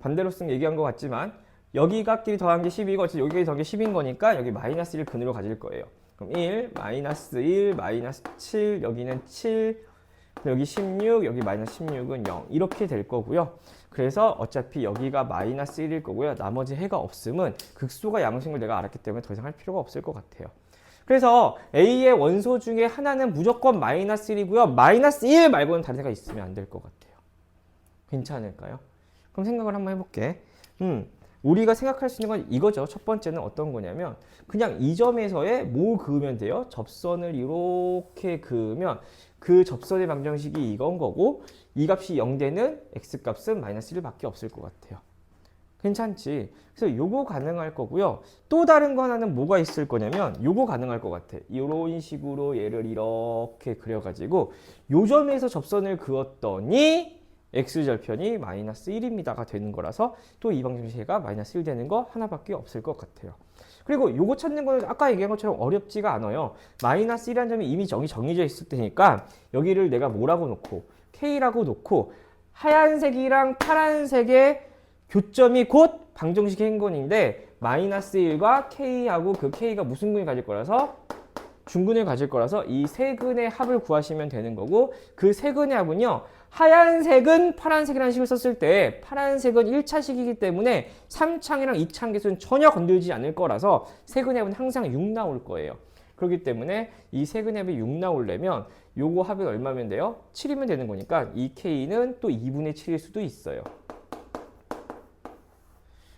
반대로 쓴 얘기한 것 같지만 여기가끼리 더한 게 10이고 어쨌든 여기까지 더한 게 10인 거니까 여기 마이너스 1 근으로 가질 거예요. 그럼 1, 마이너스 1, 마이너스 7, 여기는 7, 여기 16, 여기 마이너스 16은 0 이렇게 될 거고요. 그래서 어차피 여기가 마이너스 1일 거고요. 나머지 해가 없음은 극소가 양수인 걸 내가 알았기 때문에 더 이상 할 필요가 없을 것 같아요. 그래서 A의 원소 중에 하나는 무조건 마이너스 1이고요. 마이너스 1 말고는 다른 애가 있으면 안 될 것 같아요. 괜찮을까요? 그럼 생각을 한번 해볼게. 우리가 생각할 수 있는 건 이거죠. 첫 번째는 어떤 거냐면 그냥 이 점에서의 뭐 그으면 돼요? 접선을 이렇게 그으면 그 접선의 방정식이 이건 거고 이 값이 0되는 x값은 마이너스 1밖에 없을 것 같아요. 괜찮지? 그래서 요거 가능할 거고요. 또 다른 거 하나는 뭐가 있을 거냐면 요거 가능할 것 같아. 이런 식으로 얘를 이렇게 그려가지고 요 점에서 접선을 그었더니 x절편이 마이너스 1입니다가 되는 거라서 또 이 방정식이 마이너스 1 되는 거 하나밖에 없을 것 같아요. 그리고 요거 찾는 거는 아까 얘기한 것처럼 어렵지가 않아요. 마이너스 1이라는 점이 이미 정해져 있을 테니까 여기를 내가 뭐라고 놓고 k라고 놓고 하얀색이랑 파란색의 교점이 곧 방정식의 행건인데 마이너스 1과 k하고 그 k가 무슨 근을 가질 거라서 중근을 가질 거라서 이 세 근의 합을 구하시면 되는 거고 그 세 근의 합은요. 하얀색은 파란색이라는 식을 썼을 때 파란색은 1차식이기 때문에 3창이랑 2창 계수는 전혀 건들지 않을 거라서 세 근의 합은 항상 6 나올 거예요. 그렇기 때문에 이 세 근의 합이 6 나오려면 요거 합이 얼마면 돼요? 7이면 되는 거니까 이 k는 또 2분의 7일 수도 있어요.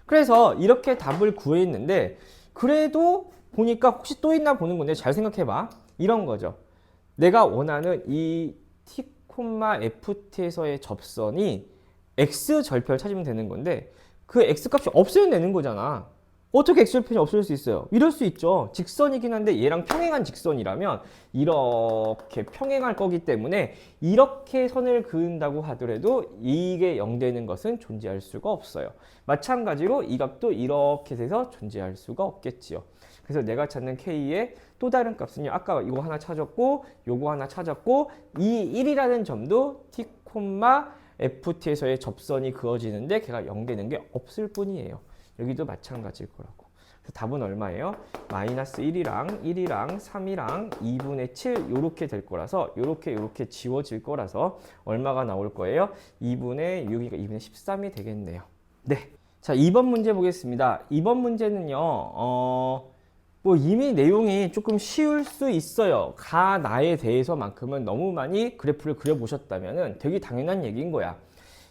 그래서 이렇게 답을 구했는데 그래도 보니까 혹시 또 있나 보는 건데 잘 생각해봐. 이런 거죠. 내가 원하는 이 t, ft에서의 접선이 x절편을 찾으면 되는 건데 그 x값이 없으면 되는 거잖아. 어떻게 x절편이 없을 수 있어요? 이럴 수 있죠. 직선이긴 한데 얘랑 평행한 직선이라면 이렇게 평행할 거기 때문에 이렇게 선을 그은다고 하더라도 이게 0 되는 것은 존재할 수가 없어요. 마찬가지로 이 값도 이렇게 돼서 존재할 수가 없겠지요. 그래서 내가 찾는 k의 또 다른 값은요. 아까 이거 하나 찾았고 요거 하나 찾았고 이 1이라는 점도 t, ft에서의 접선이 그어지는데 걔가 0 되는 게 없을 뿐이에요. 여기도 마찬가지일 거라고. 그래서 답은 얼마예요? 마이너스 1이랑 3이랑 2분의 7 요렇게 될 거라서 요렇게 지워질 거라서 얼마가 나올 거예요? 2분의 6이니까 2분의 13이 되겠네요. 네. 자, 2번 문제 보겠습니다. 2번 문제는요. 뭐 이미 내용이 조금 쉬울 수 있어요. 가나에 대해서만큼은 너무 많이 그래프를 그려보셨다면 되게 당연한 얘기인 거야.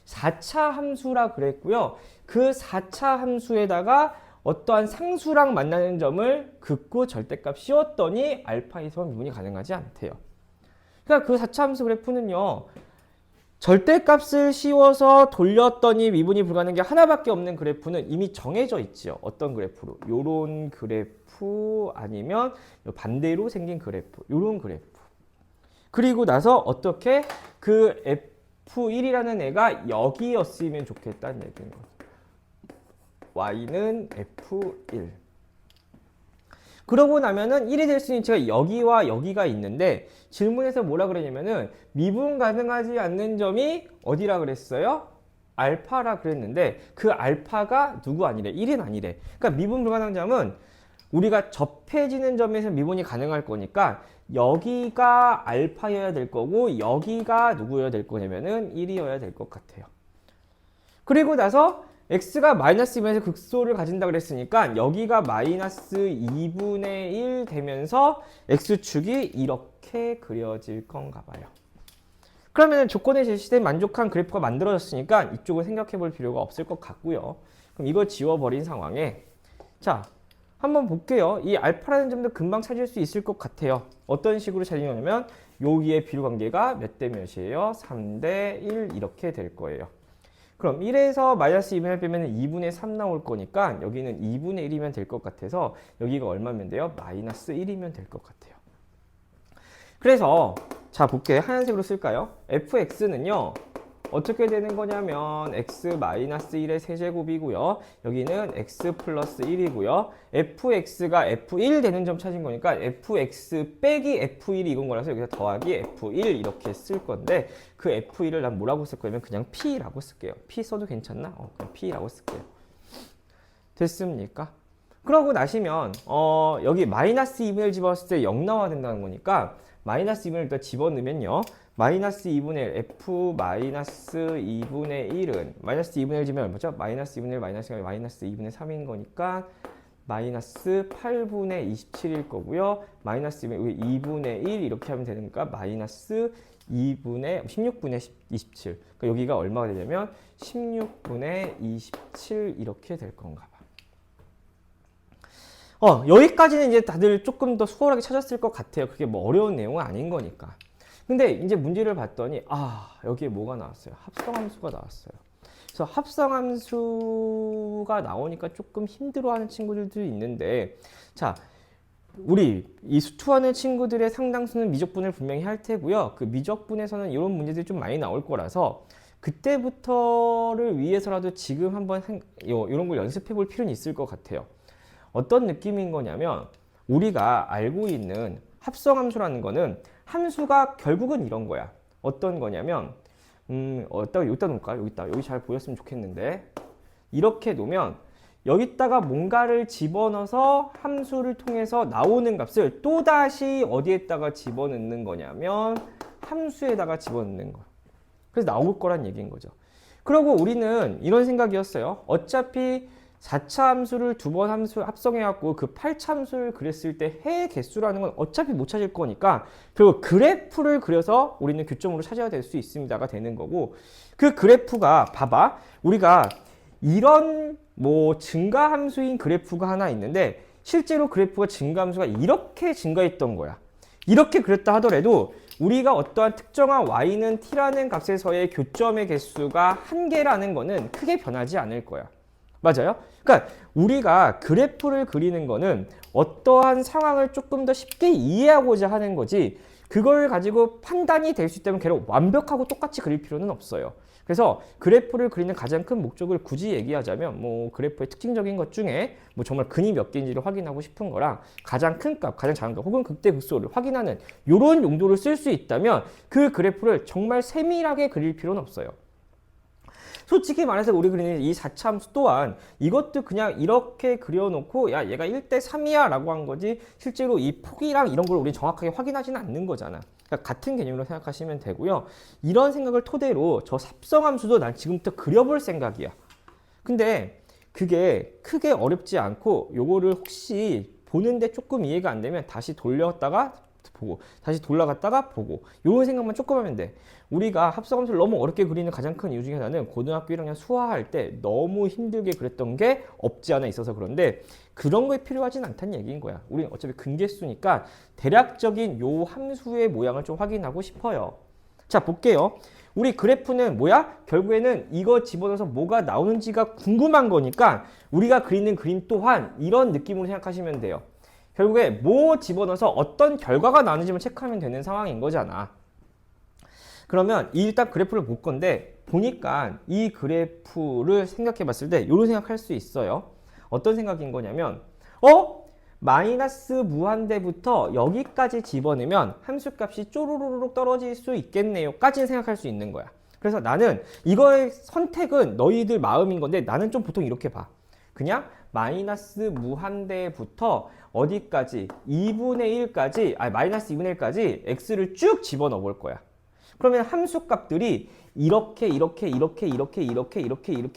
4차 함수라 그랬고요. 그 4차 함수에다가 어떠한 상수랑 만나는 점을 긋고 절대값 씌웠더니 알파에서 미분이 가능하지 않대요. 그러니까 그 4차 함수 그래프는요. 절대값을 씌워서 돌렸더니 미분이 불가능한 게 하나밖에 없는 그래프는 이미 정해져 있죠. 어떤 그래프로? 요런 그래프 아니면 반대로 생긴 그래프. 요런 그래프. 그리고 나서 어떻게 그 F1이라는 애가 여기였으면 좋겠다는 얘기인 거예요. Y는 F1. 그러고 나면은 1이 될 수 있는 위치가 여기와 여기가 있는데 질문에서 뭐라 그랬냐면은 미분 가능하지 않는 점이 어디라 그랬어요? 알파라 그랬는데 그 알파가 누구 아니래? 1은 아니래. 그러니까 미분 불가능한 점은 우리가 접해지는 점에서 미분이 가능할 거니까 여기가 알파여야 될 거고 여기가 누구여야 될 거냐면은 1이어야 될 것 같아요. 그리고 나서 x가 마이너스 2분의 극소를 가진다 그랬으니까 여기가 마이너스 2분의 1 되면서 x축이 이렇게 그려질 건가 봐요. 그러면 조건에 제시된 만족한 그래프가 만들어졌으니까 이쪽을 생각해 볼 필요가 없을 것 같고요. 그럼 이거 지워버린 상황에 자 한번 볼게요. 이 알파라는 점도 금방 찾을 수 있을 것 같아요. 어떤 식으로 찾으냐면 여기에 비율관계가 몇 대 몇이에요? 3대 1 이렇게 될 거예요. 그럼 1에서 마이너스 2분의 1 빼면 2분의 3 나올 거니까 여기는 2분의 1이면 될 것 같아서 여기가 얼마면 돼요? 마이너스 1이면 될 것 같아요. 그래서 자 볼게요. 하얀색으로 쓸까요? fx는요. 어떻게 되는 거냐면 x-1의 세제곱이고요. 여기는 x 플러스 1이고요. fx가 f1 되는 점 찾은 거니까 fx 빼기 f1이 이건 거라서 여기서 더하기 f1 이렇게 쓸 건데 그 f1을 난 뭐라고 쓸 거냐면 그냥 p라고 쓸게요. p 써도 괜찮나? 그냥 p라고 쓸게요. 됐습니까? 그러고 나시면 여기 마이너스 2분의 1 집어넣었을 때 0 나와야 된다는 거니까 마이너스 2분의 1 일단 집어넣으면요. 마이너스 2분의 1 f 마이너스 2분의 1은 마이너스 2분의 1 지면 얼마죠? 마이너스 2분의 1 마이너스 2분의 3인 거니까 마이너스 8분의 27일 거고요. 마이너스 2분의 1 이렇게 하면 되니까 마이너스 16분의 27. 그러니까 여기가 얼마가 되냐면 16분의 27 이렇게 될 건가 봐. 여기까지는 이제 다들 조금 더 수월하게 찾았을 것 같아요. 그게 뭐 어려운 내용은 아닌 거니까. 근데 이제 문제를 봤더니 여기에 뭐가 나왔어요? 합성함수가 나왔어요. 그래서 합성함수가 나오니까 조금 힘들어하는 친구들도 있는데 자 우리 이 수투하는 친구들의 상당수는 미적분을 분명히 할 테고요. 그 미적분에서는 이런 문제들이 좀 많이 나올 거라서 그때부터를 위해서라도 지금 한번 이런 걸 연습해 볼 필요는 있을 것 같아요. 어떤 느낌인 거냐면 우리가 알고 있는 합성함수라는 거는 함수가 결국은 이런 거야. 어떤 거냐면 여기다 놓을까요? 여기 잘 보였으면 좋겠는데 이렇게 놓으면 여기다가 뭔가를 집어넣어서 함수를 통해서 나오는 값을 또다시 어디에다가 집어넣는 거냐면 함수에다가 집어넣는 거야. 그래서 나올 거란 얘기인 거죠. 그리고 우리는 이런 생각이었어요. 어차피 4차 함수를 두 번 합성해갖고 그 8차 함수를 그렸을 때 해 개수라는 건 어차피 못 찾을 거니까 그리고 그래프를 그려서 우리는 교점으로 찾아야 될 수 있습니다가 되는 거고 그 그래프가 봐봐 우리가 이런 뭐 증가 함수인 그래프가 하나 있는데 실제로 그래프가 증가 함수가 이렇게 증가했던 거야. 이렇게 그렸다 하더라도 우리가 어떠한 특정한 y는 t라는 값에서의 교점의 개수가 한 개라는 거는 크게 변하지 않을 거야. 맞아요? 그러니까 우리가 그래프를 그리는 거는 어떠한 상황을 조금 더 쉽게 이해하고자 하는 거지 그걸 가지고 판단이 될 수 있다면 걔를 완벽하고 똑같이 그릴 필요는 없어요. 그래서 그래프를 그리는 가장 큰 목적을 굳이 얘기하자면 뭐 그래프의 특징적인 것 중에 뭐 정말 근이 몇 개인지를 확인하고 싶은 거랑 가장 큰 값, 가장 작은 값 혹은 극대 극소를 확인하는 이런 용도를 쓸 수 있다면 그 그래프를 정말 세밀하게 그릴 필요는 없어요. 솔직히 말해서 우리 그리는 이 4차 함수 또한 이것도 그냥 이렇게 그려놓고 야 얘가 1대 3이야 라고 한 거지 실제로 이 폭이랑 이런 걸 우리 정확하게 확인하지는 않는 거잖아. 그러니까 같은 개념으로 생각하시면 되고요. 이런 생각을 토대로 저 합성함수도 난 지금부터 그려볼 생각이야. 근데 그게 크게 어렵지 않고 요거를 혹시 보는데 조금 이해가 안 되면 다시 돌렸다가 보고 다시 돌아갔다가 보고 이런 생각만 조금 하면 돼. 우리가 합성함수를 너무 어렵게 그리는 가장 큰 이유 중에 하나는 고등학교 1학년 수화할 때 너무 힘들게 그렸던 게 없지 않아 있어서 그런데 그런 거에 필요하진 않다는 얘기인 거야. 우리는 어차피 근계수니까 대략적인 요 함수의 모양을 좀 확인하고 싶어요. 자 볼게요. 우리 그래프는 뭐야? 결국에는 이거 집어넣어서 뭐가 나오는지가 궁금한 거니까 우리가 그리는 그림 또한 이런 느낌으로 생각하시면 돼요. 결국에 뭐 집어넣어서 어떤 결과가 나오는지만 체크하면 되는 상황인 거잖아. 그러면 일단 그래프를 볼 건데 보니까 이 그래프를 생각해 봤을 때 이런 생각할 수 있어요. 어떤 생각인 거냐면 마이너스 무한대부터 여기까지 집어넣으면 함수값이 쪼르르륵 떨어질 수 있겠네요 까지는 생각할 수 있는 거야. 그래서 나는 이거의 선택은 너희들 마음인 건데 나는 좀 보통 이렇게 봐. 그냥 마이너스 무한대부터 어디까지 2분의 1까지 마이너스 2분의 1까지 x를 쭉 집어넣어 볼 거야. 그러면 함수값들이 이렇게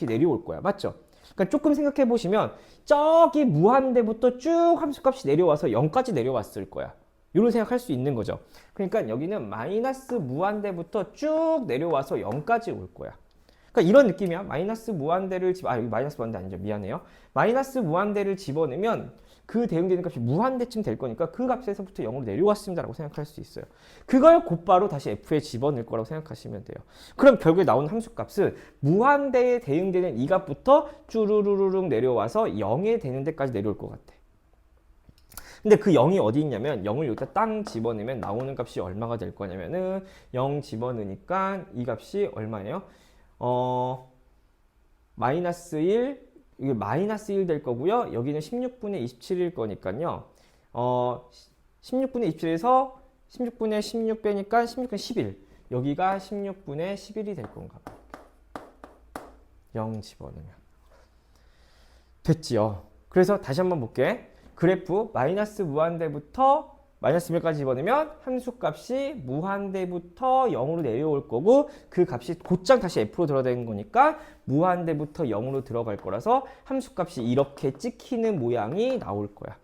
내려올 거야. 맞죠? 그러니까 조금 생각해 보시면 저기 무한대부터 쭉 함수값이 내려와서 0까지 내려왔을 거야. 이런 생각할 수 있는 거죠. 그러니까 여기는 마이너스 무한대부터 쭉 내려와서 0까지 올 거야. 그러니까 이런 느낌이야. 마이너스 무한대를 여기 마이너스 무한대 아니죠. 미안해요. 마이너스 무한대를 집어넣으면 그 대응되는 값이 무한대쯤 될 거니까 그 값에서부터 0으로 내려왔습니다라고 생각할 수 있어요. 그걸 곧바로 다시 f에 집어넣을 거라고 생각하시면 돼요. 그럼 결국에 나오는 함수값은 무한대에 대응되는 이 값부터 쭈루루루룩 내려와서 0에 되는 데까지 내려올 것 같아. 근데 그 0이 어디 있냐면 0을 여기다 땅 집어넣으면 나오는 값이 얼마가 될 거냐면은 0 집어넣으니까 이 값이 얼마예요? 마이너스 1, 이게 마이너스 1 될 거고요. 여기는 16분의 27일 거니까요. 16분의 27에서 16분의 16 빼니까 16분의 11. 여기가 16분의 11이 될 건가 봐요. 0 집어넣으면. 됐지요. 그래서 다시 한번 볼게. 그래프 마이너스 무한대부터 마이너스 1까지 집어넣으면 함수값이 무한대부터 0으로 내려올 거고 그 값이 곧장 다시 f로 들어가는 거니까 무한대부터 0으로 들어갈 거라서 함수값이 이렇게 찍히는 모양이 나올 거야.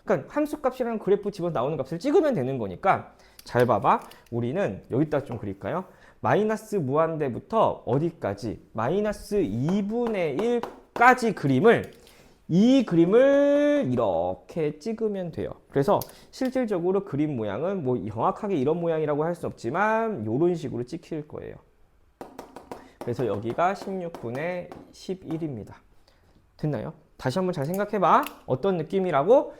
그러니까 함수값이라는 그래프 집어 나오는 값을 찍으면 되는 거니까 잘 봐봐. 우리는 여기다 좀 그릴까요? 마이너스 무한대부터 어디까지? 마이너스 2분의 1까지 이 그림을 이렇게 찍으면 돼요. 그래서 실질적으로 그림 모양은 뭐 정확하게 이런 모양이라고 할 수 없지만 이런 식으로 찍힐 거예요. 그래서 여기가 16분의 11입니다. 됐나요? 다시 한번 잘 생각해봐. 어떤 느낌이라고?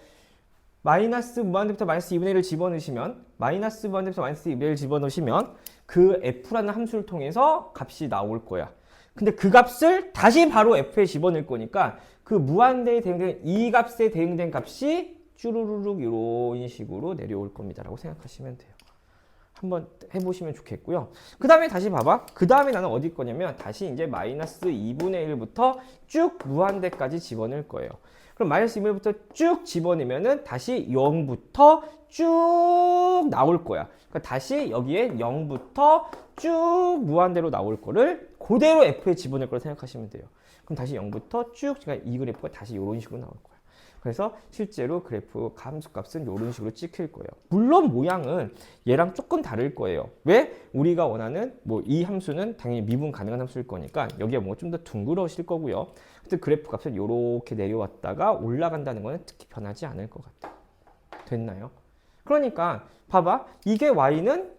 마이너스 무한대부터 마이너스 2분의 1을 집어넣으시면 마이너스 무한대부터 마이너스 2분의 1을 집어넣으시면 그 f라는 함수를 통해서 값이 나올 거야. 근데 그 값을 다시 바로 f에 집어넣을 거니까 그 무한대에 대응된 이 값에 대응된 값이 쭈루루룩 이런 식으로 내려올 겁니다 라고 생각하시면 돼요. 한번 해보시면 좋겠고요. 그 다음에 다시 봐봐. 그 다음에 나는 어디 거냐면 다시 이제 마이너스 2분의 1부터 쭉 무한대까지 집어넣을 거예요. 그럼 마이너스 2분의 1부터 쭉 집어넣으면은 다시 0부터 쭉 나올 거야. 그러니까 다시 여기에 0부터 쭉 무한대로 나올 거를 그대로 f에 집어넣을 거라 생각하시면 돼요. 그럼 다시 0부터 쭉 제가 이 그래프가 다시 이런 식으로 나올 거예요. 그래서 실제로 그래프 함수값은 이런 식으로 찍힐 거예요. 물론 모양은 얘랑 조금 다를 거예요. 왜? 우리가 원하는 뭐 이 함수는 당연히 미분 가능한 함수일 거니까 여기에 뭐 좀 더 둥그러실 거고요. 근데 그래프 값은 이렇게 내려왔다가 올라간다는 거는 특히 변하지 않을 것 같아요. 됐나요? 그러니까 봐봐. 이게 y는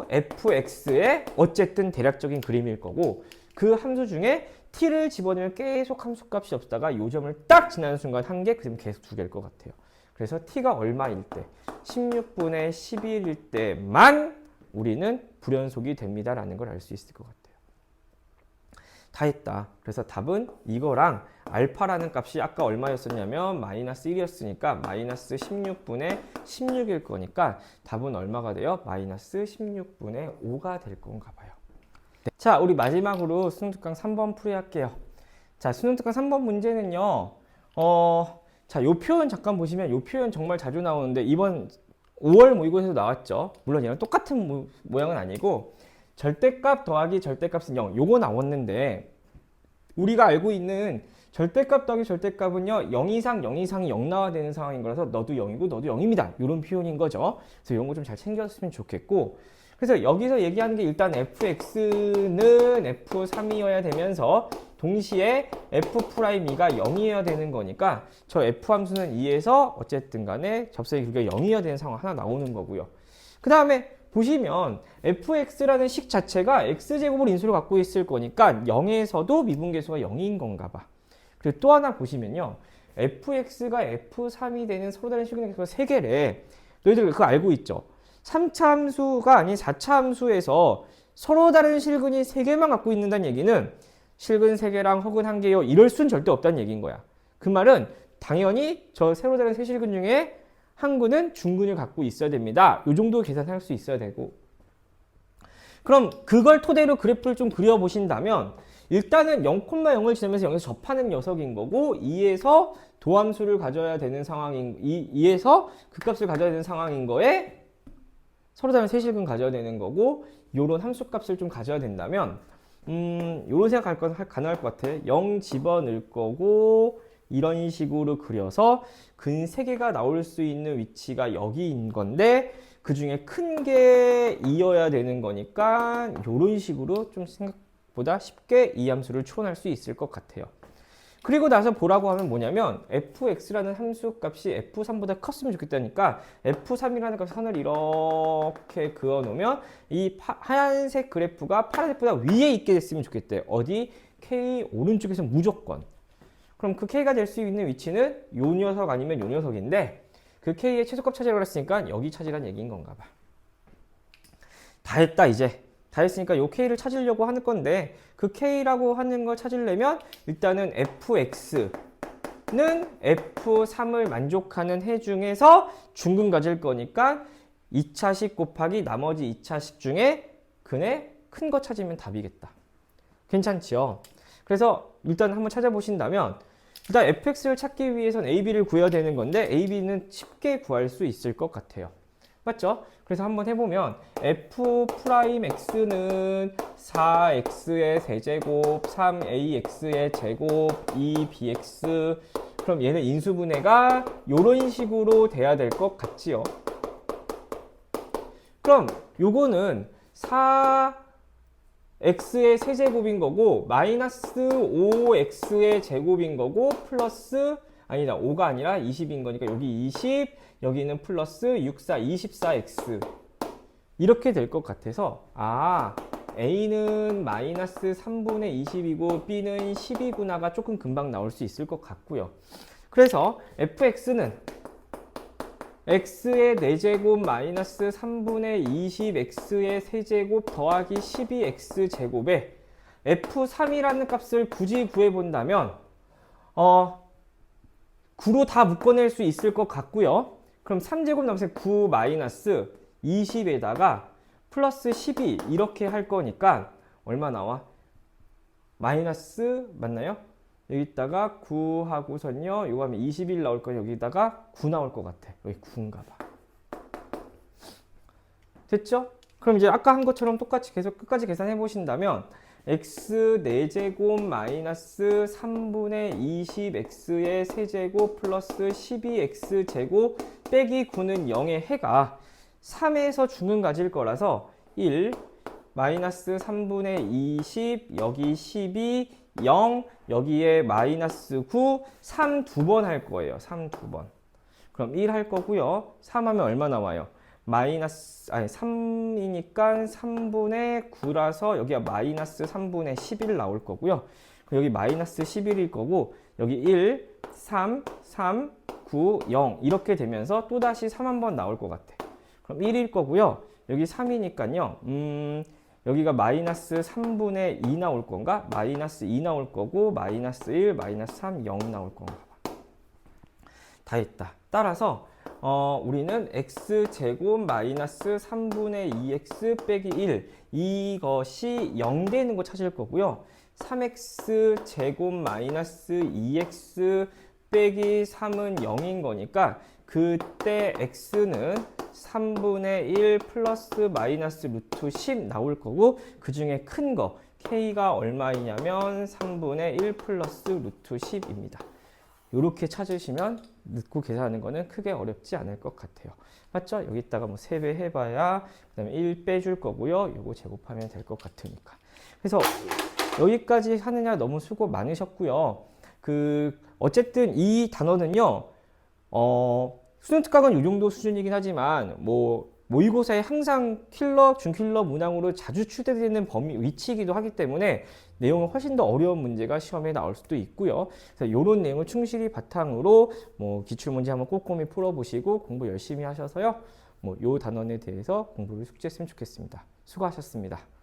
fx의 어쨌든 대략적인 그림일 거고 그 함수 중에 t를 집어넣으면 계속 함수값이 없다가 요 점을 딱 지나는 순간 한 개, 그럼 계속 두 개일 것 같아요. 그래서 t가 얼마일 때? 16분의 11일 때만 우리는 불연속이 됩니다라는 걸 알 수 있을 것 같아요. 다 했다. 그래서 답은 이거랑 알파라는 값이 아까 얼마였었냐면 마이너스 1이었으니까 마이너스 16분의 16일 거니까 답은 얼마가 돼요? 마이너스 16분의 5가 될 건가 봐요. 네. 자, 우리 마지막으로 수능 특강 3번 풀이할게요. 자, 수능 특강 3번 문제는요. 자, 요 표현 잠깐 보시면 요 표현 정말 자주 나오는데 이번 5월 모의고사에서 나왔죠. 물론 얘랑 똑같은 모양은 아니고 절대값 더하기 절대값은 0. 요거 나왔는데 우리가 알고 있는 절대값 더하기 절대값은요. 0 이상 0 이상이 0 나와야 되는 상황인 거라서 너도 0이고 너도 0입니다. 이런 표현인 거죠. 그래서 이런 거 좀 잘 챙겼으면 좋겠고 그래서 여기서 얘기하는 게 일단 fx는 f3이어야 되면서 동시에 f'2가 0이어야 되는 거니까 저 f 함수는 2에서 어쨌든 간에 접속의 길이가 0이어야 되는 상황 하나 나오는 거고요. 그 다음에 보시면 fx라는 식 자체가 x제곱을 인수로 갖고 있을 거니까 0에서도 미분계수가 0인 건가 봐. 그리고 또 하나 보시면요. fx가 f3이 되는 서로 다른 식의 계수가 3개래. 너희들 그거 알고 있죠? 3차 함수가 아닌 4차 함수에서 서로 다른 실근이 3개만 갖고 있는다는 얘기는 실근 3개랑 허근 1개요. 이럴 순 절대 없다는 얘기인 거야. 그 말은 당연히 저 서로 다른 세 실근 중에 한 근은 중근을 갖고 있어야 됩니다. 이 정도 계산할 수 있어야 되고. 그럼 그걸 토대로 그래프를 좀 그려보신다면 일단은 0,0을 지나면서 0에서 접하는 녀석인 거고 2에서 도함수를 가져야 되는 상황인 2에서 극값을 가져야 되는 상황인 거에 서로 다른 세 실근 가져야 되는 거고 요런 함수값을 좀 가져야 된다면 요런 생각 가능할 것 같아. 0 집어넣을 거고 이런 식으로 그려서 근 3개가 나올 수 있는 위치가 여기인 건데 그 중에 큰 게 2여야 되는 거니까 요런 식으로 좀 생각보다 쉽게 이 함수를 추론할 수 있을 것 같아요. 그리고 나서 보라고 하면 뭐냐면 fx라는 함수 값이 f3보다 컸으면 좋겠다니까 f3이라는 값 선을 이렇게 그어 놓으면 이 하얀색 그래프가 파란색보다 위에 있게 됐으면 좋겠대. 어디? k 오른쪽에서 무조건. 그럼 그 k가 될 수 있는 위치는 요 녀석 아니면 요 녀석인데 그 k의 최소값 찾으라고 했으니까 여기 찾으란 얘기인 건가 봐. 다 했다 이제. 다 했으니까 요 k를 찾으려고 하는 건데 그 k라고 하는 걸 찾으려면 일단은 fx는 f3을 만족하는 해 중에서 중근 가질 거니까 2차식 곱하기 나머지 2차식 중에 근의 큰 거 찾으면 답이겠다. 괜찮지요? 그래서 일단 한번 찾아보신다면 일단 fx를 찾기 위해선 ab를 구해야 되는 건데 ab는 쉽게 구할 수 있을 것 같아요. 맞죠? 그래서 한번 해보면 f'x는 4x의 세제곱, 3ax의 제곱, 2bx 그럼 얘는 인수분해가 이런 식으로 돼야 될 것 같지요. 그럼 요거는 4x의 세제곱인 거고 마이너스 5x의 제곱인 거고 플러스 아니다 5가 아니라 20인 거니까 여기 20 여기는 플러스 6, 4, 24x 이렇게 될 것 같아서 A는 마이너스 3분의 20이고 B는 12구나가 조금 금방 나올 수 있을 것 같고요. 그래서 fx는 x의 4제곱 마이너스 3분의 20x의 세제곱 더하기 12x 제곱에 f3이라는 값을 굳이 구해본다면 9로 다 묶어낼 수 있을 것 같고요. 그럼 3제곱 남았을 때 9 마이너스 20에다가 플러스 12 이렇게 할 거니까 얼마 나와? 마이너스 맞나요? 여기다가 9 하고선요. 요거 하면 21 나올 거 여기다가 9 나올 것 같아. 여기 9인가 봐. 됐죠? 그럼 이제 아까 한 것처럼 똑같이 계속 끝까지 계산해 보신다면 x 4제곱 마이너스 3분의 20x의 세제곱 플러스 12x 제곱 빼기 9는 0의 해가 3에서 중근 가질 거라서 1 마이너스 3분의 20 여기 12 0 여기에 마이너스 9 3 두 번 할 거예요. 3 두 번. 그럼 1 할 거고요. 3 하면 얼마 나와요? 마이너스 3이니까 3분의 9라서 여기가 마이너스 3분의 11 나올 거고요. 여기 마이너스 11일 거고 여기 1, 3, 3, 9, 0 이렇게 되면서 또다시 3 한 번 나올 것 같아. 그럼 1일 거고요. 여기 3이니까요. 여기가 마이너스 3분의 2 나올 건가? 마이너스 2 나올 거고 마이너스 1, 마이너스 3, 0 나올 건가 봐. 다 했다. 따라서 우리는 x제곱 마이너스 3분의 2x 빼기 1 이것이 0 되는 거 찾을 거고요. 3x제곱 마이너스 2x 빼기 3은 0인 거니까 그때 x는 3분의 1 플러스 마이너스 루트 10 나올 거고 그 중에 큰 거 k가 얼마이냐면 3분의 1 플러스 루트 10입니다. 이렇게 찾으시면 넣고 계산하는 거는 크게 어렵지 않을 것 같아요. 맞죠? 여기다가 뭐 3배 해봐야 그 다음에 1 빼줄 거고요. 요거 제곱하면 될 것 같으니까. 그래서 여기까지 하느냐 너무 수고 많으셨고요. 어쨌든 이 단어는요. 수능 특강은 이 정도 수준이긴 하지만 뭐 모의고사에 항상 킬러, 준킬러 문항으로 자주 출제되는 범위 위치이기도 하기 때문에 내용은 훨씬 더 어려운 문제가 시험에 나올 수도 있고요. 그래서 이런 내용을 충실히 바탕으로 뭐 기출문제 한번 꼼꼼히 풀어보시고 공부 열심히 하셔서요. 뭐 요 단원에 대해서 공부를 숙지했으면 좋겠습니다. 수고하셨습니다.